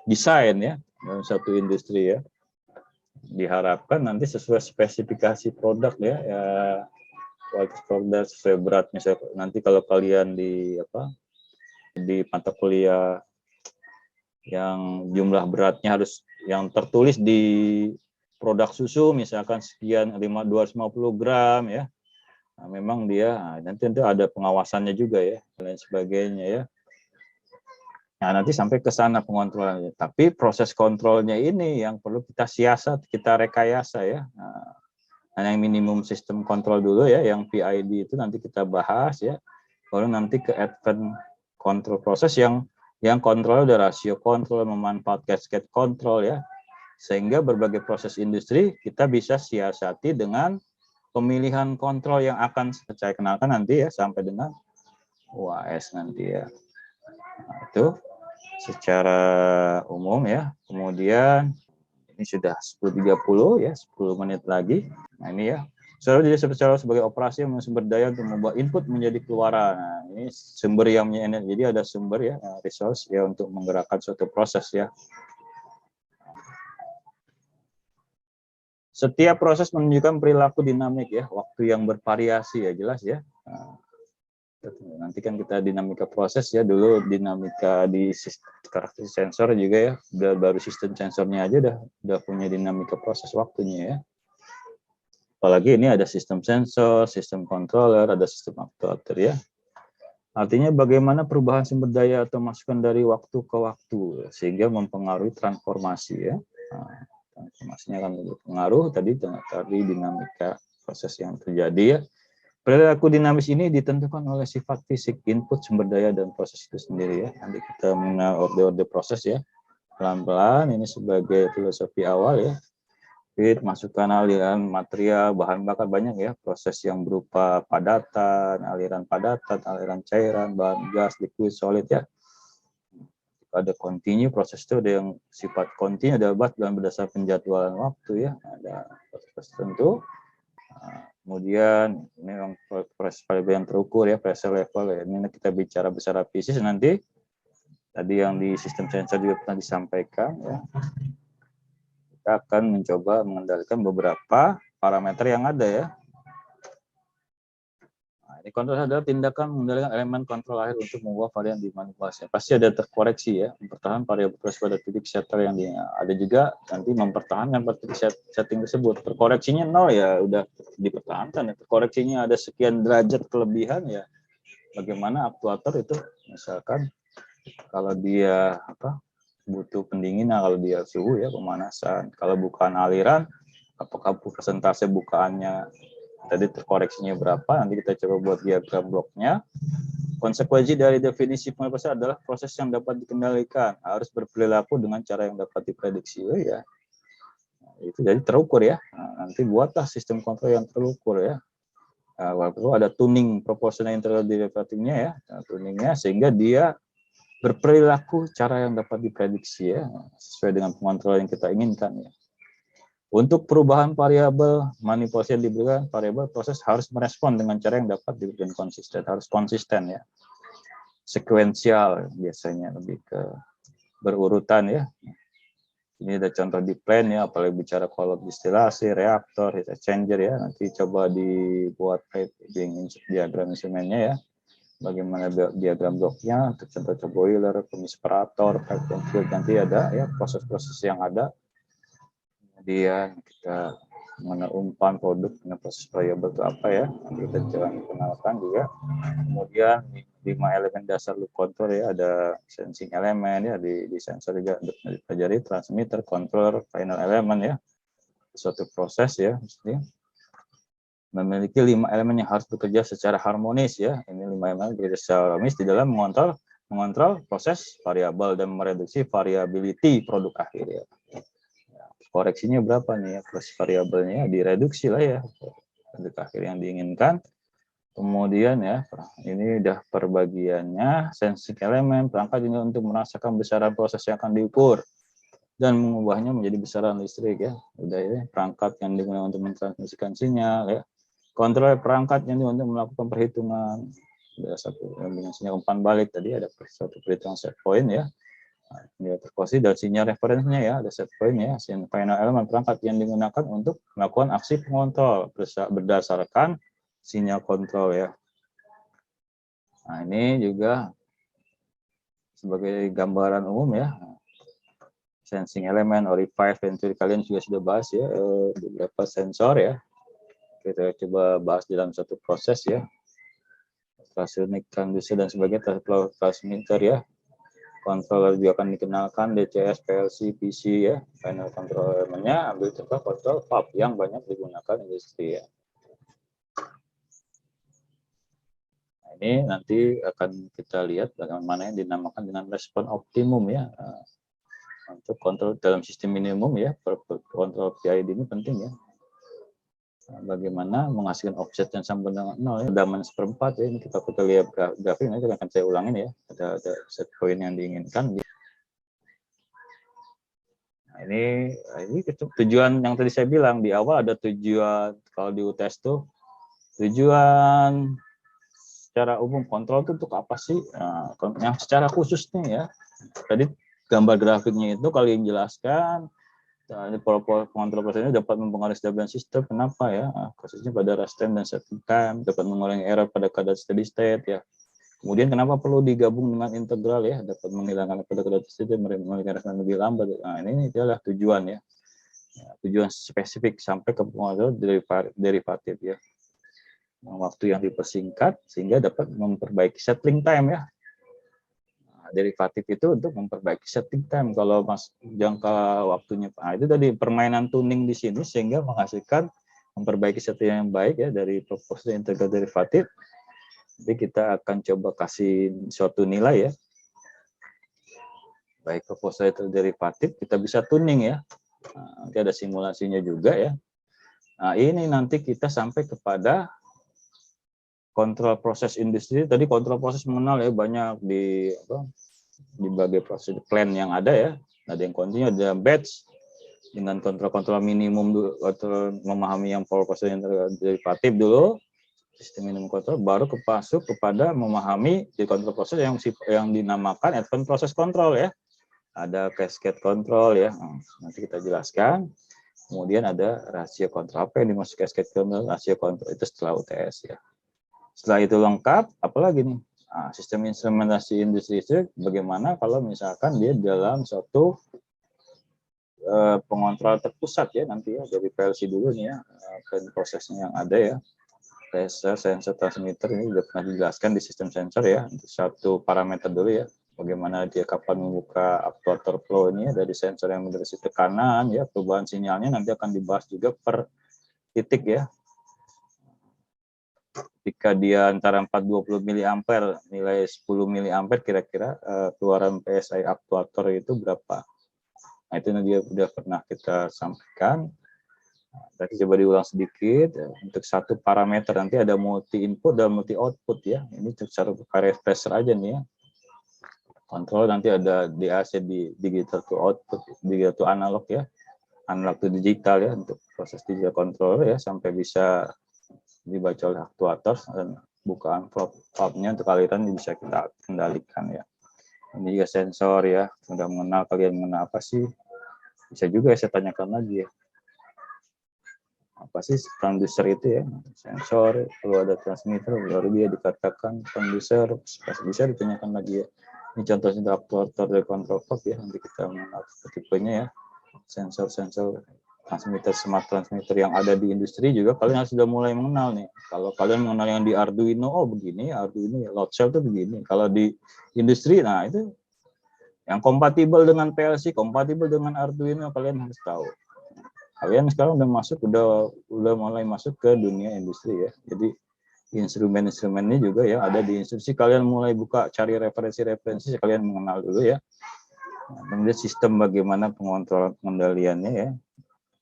desain ya dalam satu industri ya. Diharapkan nanti sesuai spesifikasi produk ya, kualitas produk sesuai berat. Misalnya nanti kalau kalian di mata kuliah yang jumlah beratnya harus yang tertulis di produk susu misalkan sekian 250 gram ya. Nah, memang dia nanti ada pengawasannya juga ya dan lain sebagainya ya. Nah, nanti sampai ke sana pengontrolannya. Tapi proses kontrolnya ini yang perlu kita siasat, kita rekayasa ya. Nah, yang minimum sistem kontrol dulu ya, yang PID itu nanti kita bahas ya. Baru nanti ke advance kontrol proses yang kontrol udah rasio kontrol, memanfaatkan cascade kontrol ya. Sehingga berbagai proses industri kita bisa siasati dengan pemilihan kontrol yang akan saya kenalkan nanti ya sampai dengan UAS nanti ya. Nah, itu secara umum ya. Kemudian ini sudah 10.30 ya, 10 menit lagi. Nah, ini ya Selalu jadi sebagai operasi yang sumber daya untuk membuat input menjadi keluaran. Nah, ini sumber yang punya energi. Jadi ada sumber ya, resource ya untuk menggerakkan suatu proses ya. Setiap proses menunjukkan perilaku dinamik ya, waktu yang bervariasi ya, jelas ya. Nah, nanti kan kita dinamika proses ya, dulu dinamika di karakter sensor juga ya, baru sistem sensornya aja udah punya dinamika proses waktunya ya. Apalagi ini ada sistem sensor, sistem controller, ada sistem aktuator ya. Artinya bagaimana perubahan sumber daya atau masukan dari waktu ke waktu sehingga mempengaruhi transformasi ya. Nah, transformasinya akan berpengaruh tadi dinamika proses yang terjadi ya. Perilaku dinamis ini ditentukan oleh sifat fisik, input sumber daya dan proses itu sendiri ya. Nanti kita mengenal orde-orde proses ya. Pelan-pelan ini sebagai filosofi awal ya. Masukkan aliran material, bahan bakar banyak ya, proses yang berupa padatan, aliran cairan, bahan gas, liquid, solid ya. Ada continue, proses itu ada yang sifat continue, ada dan berdasarkan penjadwalan waktu ya, ada proses tertentu. Nah, kemudian ini yang proses yang terukur ya, pressure level ya. Ini kita bicara secara fisik nanti. Tadi yang di sistem sensor juga pernah disampaikan ya. Kita akan mencoba mengendalikan beberapa parameter yang ada ya. Nah, ini kontrol adalah tindakan mengendalikan elemen kontrol akhir untuk mengubah varian dimanipulasi. Pasti ada terkoreksi ya, mempertahankan variabel proses pada titik setter yang ada juga nanti mempertahankan pada titik setting tersebut. Terkoreksinya 0 ya udah dipertahankan ya. Terkoreksinya ada sekian derajat kelebihan ya. Bagaimana aktuator itu misalkan kalau dia butuh pendinginan, kalau dia suhu ya pemanasan, kalau bukaan aliran apakah persentase bukaannya tadi terkoreksinya berapa, nanti kita coba buat diagram bloknya. Konsekuensi dari definisi proses adalah proses yang dapat dikendalikan harus berperilaku dengan cara yang dapat diprediksi ya. Nah, itu jadi terukur ya. Nah, nanti buatlah sistem kontrol yang terukur ya. Nah, waktu ada tuning proporsional integral derivatifnya ya, nah, tuningnya sehingga dia berperilaku cara yang dapat diprediksi ya, sesuai dengan pengontrol yang kita inginkan ya. Untuk perubahan variabel manipulasi yang diberikan, variabel proses harus merespon dengan cara yang dapat diberikan konsisten, harus konsisten ya. Sekuensial biasanya lebih ke berurutan ya. Ini ada contoh di plan ya, apalagi bicara kolom distilasi, reaktor, heat exchanger ya. Nanti coba dibuat diagram instrumennya ya. Bagaimana diagram bloknya, untuk contoh boiler, komisperator, pipe and field, nanti ada ya proses-proses yang ada. Kemudian kita mengenal umpan produk dengan proses variabel itu apa ya, nanti kita coba kenalkan juga. Kemudian 5 elemen dasar loop control ya, ada sensing elemen ya, di sensor juga dipelajari, transmitter, controller, final element ya, suatu proses ya, mesti memiliki 5 elemen yang harus bekerja secara harmonis ya. Ini 5 elemen bekerja secara harmonis di dalam mengontrol proses variabel dan mereduksi variability produk akhir ya. Koreksinya berapa nih ya, proses variabelnya direduksi lah ya, produk akhir yang diinginkan. Kemudian ya, ini udah perbagiannya, sensing elemen, perangkat ini untuk merasakan besaran proses yang akan diukur dan mengubahnya menjadi besaran listrik ya. Udah ya, perangkat yang digunakan untuk mentransmisikan sinyal ya. Kontrol perangkat yang untuk melakukan perhitungan, ada satu dengan sinyal umpan balik tadi, ada satu perhitungan set point ya. Nah, ini terkoneksi dan sinyal referensinya ya, ada set point ya, sinyal final elemen perangkat yang digunakan untuk melakukan aksi pengontrol berdasarkan sinyal kontrol ya. Nah, ini juga sebagai gambaran umum ya. Sensing elemen, ORI5, Venturi kalian juga sudah bahas ya, beberapa sensor ya. Kita coba bahas dalam satu proses ya. Ultrasonic transducer dan sebagainya, transmitter ya. Controller juga akan dikenalkan, DCS, PLC, PC ya. Final controllernya ambil contoh kontrol valve yang banyak digunakan industri ya. Nah, ini nanti akan kita lihat bagaimana yang dinamakan dengan respon optimum ya. Untuk kontrol dalam sistem minimum ya, kontrol PID ini penting ya. Bagaimana menghasilkan offset yang sama dengan 0 ya, daman seperempat ya, ini kita lihat grafik, nanti akan saya ulangin ya, ada set point yang diinginkan. Nah, Ini tujuan yang tadi saya bilang di awal, ada tujuan kalau di UTS tuh tujuan secara umum kontrol itu untuk apa sih? Nah, yang secara khusus nih ya. Tadi gambar grafiknya itu kalian jelaskan. Ini pengontrol proses ini dapat mempengaruhi stabilitas sistem. Kenapa ya? Nah, khususnya pada rest time dan setting time, dapat mengurangi error pada keadaan steady state ya. Kemudian kenapa perlu digabung dengan integral ya? Dapat menghilangkan pada keadaan steady state, menghilangkan lebih lambat. Nah, ini adalah tujuan ya. Tujuan spesifik sampai ke pengontrol derivatif ya. Waktu yang dipersingkat sehingga dapat memperbaiki settling time ya. Derivatif itu untuk memperbaiki setting time kalau jangka waktunya. Nah, itu tadi permainan tuning di sini sehingga menghasilkan memperbaiki setting yang baik ya dari proporsi integral derivatif. Jadi kita akan coba kasih suatu nilai ya. Baik proporsi derivatif kita bisa tuning ya. Nah, nanti ada simulasinya juga ya. Nah, ini nanti kita sampai kepada kontrol proses industri. Tadi kontrol proses mengenal ya banyak di berbagai proses plan yang ada ya. Ada yang kontinu, ada batch dengan kontrol minimum dulu, atau memahami yang proses derivatif dulu, sistem minimum kontrol, baru masuk kepada memahami di kontrol proses yang dinamakan advanced process control ya. Ada cascade control ya. Nanti kita jelaskan. Kemudian ada rasio kontrol. Apa yang dimaksud cascade control? Rasio kontrol itu setelah UTS ya. Setelah itu lengkap, apalagi nih? Nah, sistem instrumentasi industri itu bagaimana kalau misalkan dia dalam suatu pengontrol terpusat ya nanti ya, dari PLC dulu nih ya, prosesnya yang ada ya. Sensor, transmitter ini sudah pernah dijelaskan di sistem sensor ya, untuk satu parameter dulu ya. Bagaimana dia kapan membuka actuator flow ini ya, dari sensor yang mendeteksi tekanan ya, perubahan sinyalnya nanti akan dibahas juga per titik ya. Ketika dia antara 420 mA, nilai 10 mA kira-kira keluaran PSI aktuator itu berapa. Nah itu dia sudah pernah kita sampaikan. Tadi coba diulang sedikit. Untuk satu parameter nanti ada multi input dan multi output ya. Ini secara variable pressure aja nih ya. Kontrol nanti ada DAC di digital to output, digital to analog ya. Analog to digital ya untuk proses digital controller ya sampai bisa dibaca oleh aktuator dan bukaan valve-nya untuk aliran bisa kita kendalikan ya. Ini juga sensor ya, sudah mengenal, kalian mengenal apa sih? Bisa juga saya tanyakan lagi ya. Apa sih transducer itu ya? Sensor, perlu ada transmitter, baru dia dikatakan transducer, bisa ditanyakan lagi ya. Ini contohnya aktuator dari control valve ya, nanti kita mengenal tipenya ya. Sensor-sensor transmitter, smart transmitter yang ada di industri juga kalian sudah mulai mengenal nih. Kalau kalian mengenal yang di Arduino, oh begini, Arduino load cell itu begini. Kalau di industri, nah itu yang kompatibel dengan PLC, kompatibel dengan Arduino, kalian harus tahu. Kalian sekarang udah mulai masuk ke dunia industri ya. Jadi instrumen-instrumen ini juga ya ada di instruksi. Kalian mulai buka cari referensi, kalian mengenal dulu ya. Nah, kemudian sistem bagaimana pengontrolan pengendaliannya ya.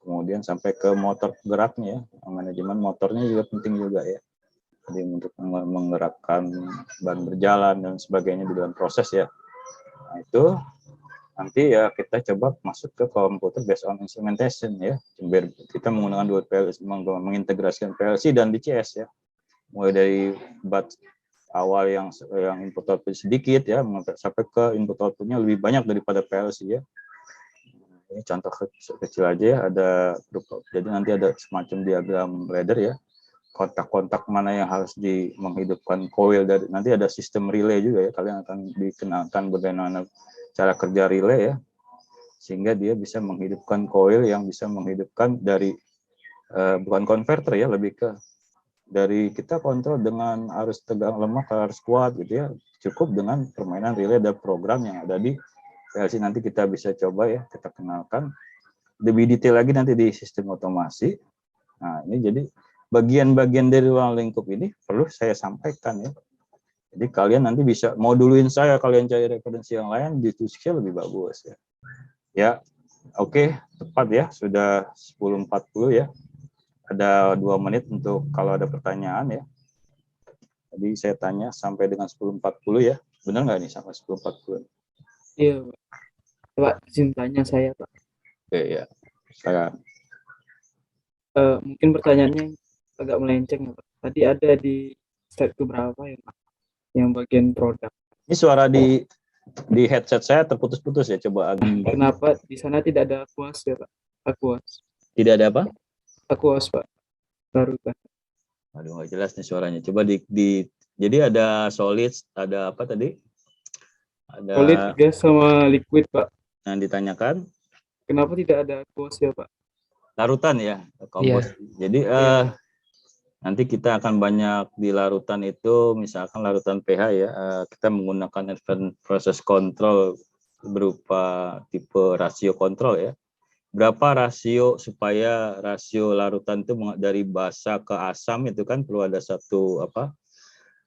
Kemudian sampai ke motor geraknya ya, manajemen motornya juga penting juga ya. Jadi untuk menggerakkan ban berjalan dan sebagainya di dalam proses ya. Nah itu nanti ya kita coba masuk ke komputer based on instrumentation ya. Kita menggunakan dua PLC, mengintegrasikan PLC dan DCS ya. Mulai dari batch awal yang input output sedikit ya, sampai ke input outputnya lebih banyak daripada PLC ya. Ini contoh kecil aja ya, jadi nanti ada semacam diagram ladder ya, kontak-kontak mana yang harus menghidupkan coil, dari nanti ada sistem relay juga ya, kalian akan dikenalkan bagaimana cara kerja relay ya, sehingga dia bisa menghidupkan coil yang bisa menghidupkan dari bukan konverter ya, lebih ke dari kita kontrol dengan arus tegang lemah ke arus kuat gitu ya, cukup dengan permainan relay dan program yang ada di PLC. Nanti kita bisa coba ya, kita kenalkan lebih detail lagi nanti di sistem otomasi. Nah ini jadi bagian-bagian dari ruang lingkup ini perlu saya sampaikan ya. Jadi kalian nanti bisa moduluin saya, kalian cari referensi yang lain, diskusi lebih bagus ya. Ya, oke, tepat ya, sudah 10.40 ya. Ada 2 menit untuk kalau ada pertanyaan ya. Tadi saya tanya sampai dengan 10.40 ya. Benar nggak nih sampai 10.40? Iya, Pak. Izin tanya saya, Pak. Oke ya. Silakan. Mungkin pertanyaannya agak melenceng ya, Pak. Tadi ada di slide keberapa ya, Pak? Yang bagian produk. Ini suara di headset saya terputus-putus ya. Coba Agi. Kenapa di sana tidak ada Aquas ya, Pak? Aquas. Tidak ada apa? Aquas, Pak. Larutan. Aduh, nggak jelas nih suaranya. Coba jadi ada solid, ada apa tadi? Ada Solid, gas, sama liquid, Pak. yang ditanyakan. Kenapa tidak ada Aquas ya, Pak? Larutan ya, kompos. Jadi nanti kita akan banyak di larutan itu, misalkan larutan pH ya, kita menggunakan advanced process control berupa tipe rasio kontrol ya. Berapa rasio supaya rasio larutan itu dari basa ke asam itu kan perlu ada satu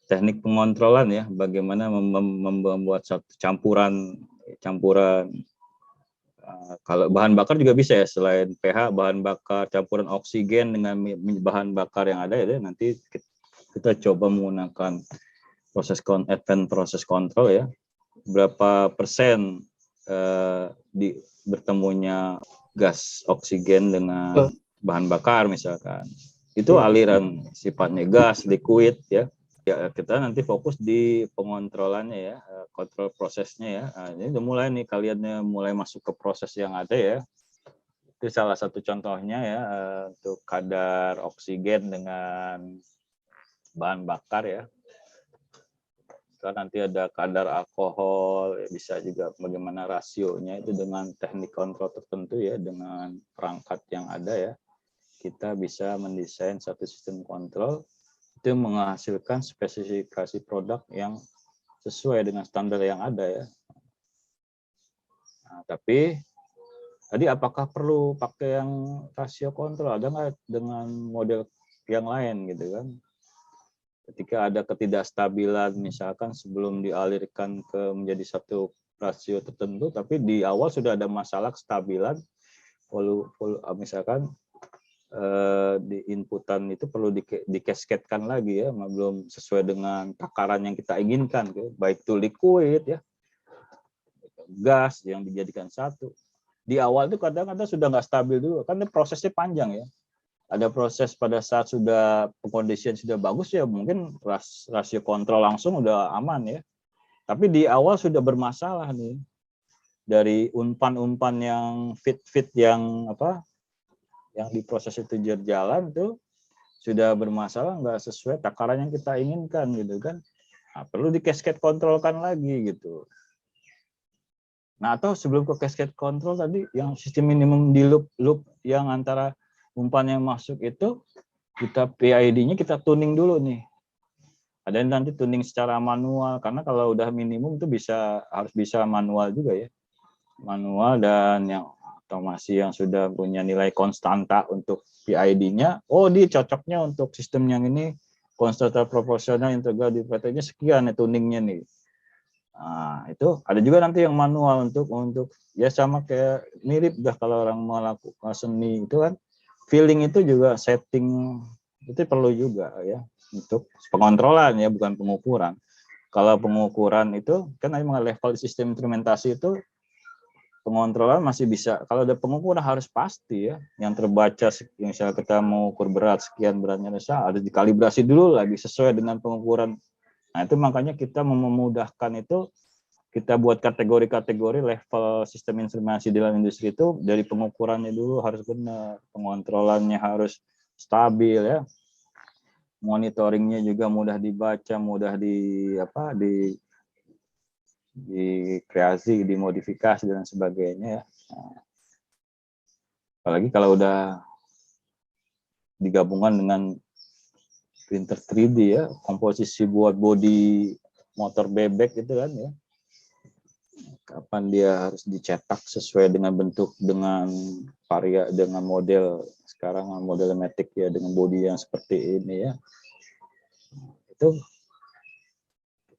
teknik pengontrolan ya, bagaimana membuat satu campuran kalau bahan bakar juga bisa ya, selain pH, bahan bakar campuran oksigen dengan bahan bakar yang ada ya, nanti kita coba menggunakan advanced process control ya, berapa persen bertemunya gas oksigen dengan bahan bakar misalkan, itu aliran sifatnya gas, liquid ya. Ya, kita nanti fokus di pengontrolannya ya, kontrol prosesnya ya. Nah, ini udah mulai nih, kalian mulai masuk ke proses yang ada ya. Itu salah satu contohnya ya, untuk kadar oksigen dengan bahan bakar ya. Setelah nanti ada kadar alkohol, ya bisa juga bagaimana rasionya itu dengan teknik kontrol tertentu ya, dengan perangkat yang ada ya. Kita bisa mendesain satu sistem kontrol itu menghasilkan spesifikasi produk yang sesuai dengan standar yang ada ya. Nah, tapi tadi apakah perlu pakai yang rasio kontrol? Ada nggak dengan model yang lain gitu kan? Ketika ada ketidakstabilan misalkan sebelum dialirkan ke menjadi satu rasio tertentu, tapi di awal sudah ada masalah kestabilan, misalkan di inputan itu perlu dikasketkan lagi ya, belum sesuai dengan takaran yang kita inginkan, baik itu liquid ya, gas yang dijadikan satu. Di awal itu kadang-kadang sudah nggak stabil dulu, kan prosesnya panjang ya. Ada proses pada saat sudah kondisi sudah bagus ya, mungkin rasio kontrol langsung udah aman ya. Tapi di awal sudah bermasalah nih, dari umpan-umpan yang fit yang yang di proses itu berjalan tuh sudah bermasalah, nggak sesuai takaran yang kita inginkan gitu kan. Nah, perlu di cascade kontrolkan lagi gitu. Nah, atau sebelum ke cascade control tadi yang sistem minimum di loop yang antara umpan yang masuk itu kita PID-nya kita tuning dulu nih. Ada nanti tuning secara manual, karena kalau udah minimum itu harus bisa manual juga ya. Manual dan yang otomasi yang sudah punya nilai konstanta untuk PID-nya, dia cocoknya untuk sistem yang ini konstanta proporsional integral differentialnya sekian ya tuningnya nih. Nah, itu ada juga nanti yang manual untuk ya sama kayak mirip dah kalau orang melakukan seni itu kan, feeling itu juga setting itu perlu juga ya untuk pengontrolan ya, bukan pengukuran. Kalau pengukuran itu kan level sistem instrumentasi itu pengontrolan masih bisa, kalau ada pengukuran harus pasti ya, yang terbaca misalnya kita mau ukur berat sekian, beratnya ada dikalibrasi dulu lagi sesuai dengan pengukuran. Nah itu makanya kita memudahkan itu, kita buat kategori-kategori level sistem instrumentasi dalam industri itu, dari pengukurannya dulu harus benar, pengontrolannya harus stabil ya, monitoringnya juga mudah dibaca, mudah dikreasi, dimodifikasi dan sebagainya ya. Nah, apalagi kalau udah digabungkan dengan printer 3D ya, komposisi buat bodi motor bebek itu kan ya, kapan dia harus dicetak sesuai dengan bentuk, dengan dengan model sekarang, model matic ya, dengan bodi yang seperti ini ya. Itu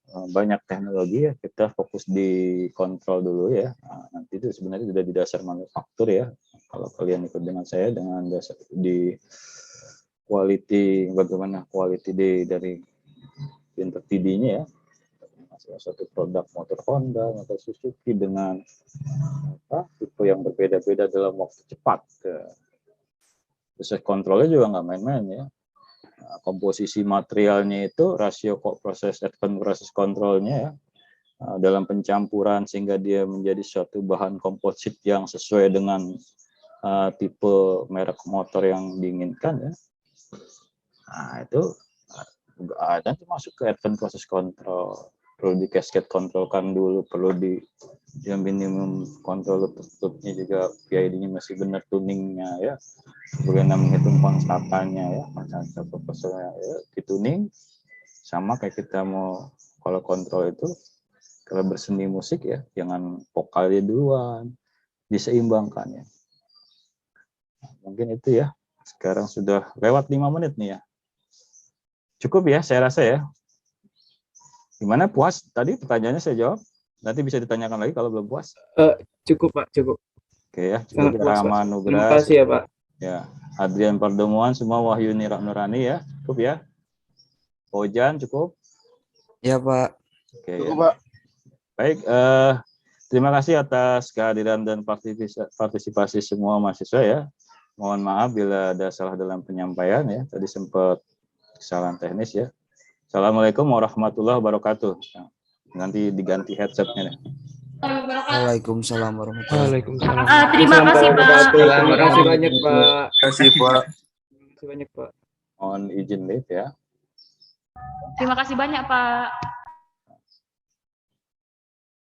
banyak teknologi ya, kita fokus di kontrol dulu ya. Nah, nanti itu sebenarnya sudah di dasar manufaktur ya. Kalau kalian ikut dengan saya dengan dasar di quality, bagaimana quality dari printer 3D-nya ya, salah satu produk motor Honda, motor Suzuki dengan tipe yang berbeda-beda dalam waktu cepat. Proses kontrolnya juga nggak main-main ya. Komposisi materialnya itu rasio proses kontrolnya ya, dalam pencampuran sehingga dia menjadi suatu bahan komposit yang sesuai dengan tipe merek motor yang diinginkan ya. Nah itu nanti masuk ke advance proses control, perlu di cascade kontrolkan dulu, perlu di yang minimum kontrol tutupnya juga PID-nya masih benar, tuningnya ya, bagaimana menghitung konstantannya ya, konstanta ya, di tuning sama kayak kita mau kalau kontrol itu kalau berseni musik ya, jangan vokalnya duluan, diseimbangkan ya. Nah, mungkin itu ya. Sekarang sudah lewat 5 menit nih ya. Cukup ya, saya rasa ya. Gimana, puas? Tadi pertanyaannya saya jawab. Nanti bisa ditanyakan lagi kalau belum puas. Cukup Pak, cukup. Oke ya, Sangat cukup. puas, Pak. Rahma Terima Nugra. kasih ya Pak. Ya, Adrian Pertemuan, semua Wahyu Nurani ya. Cukup ya. Ojan cukup. Ya Pak. Oke. Cukup, Ya. Pak. Baik, terima kasih atas kehadiran dan partisipasi semua mahasiswa ya. Mohon maaf bila ada salah dalam penyampaian ya. Tadi sempat kesalahan teknis ya. Assalamualaikum warahmatullahi wabarakatuh. Nanti diganti headsetnya. Waalaikumsalam warahmatullahi Waalaikumsalam. Terima kasih, Pak. Terima kasih banyak Pak. Terima kasih Pak. Terima kasih banyak Pak. Mohon izin live ya. Terima kasih banyak, Pak.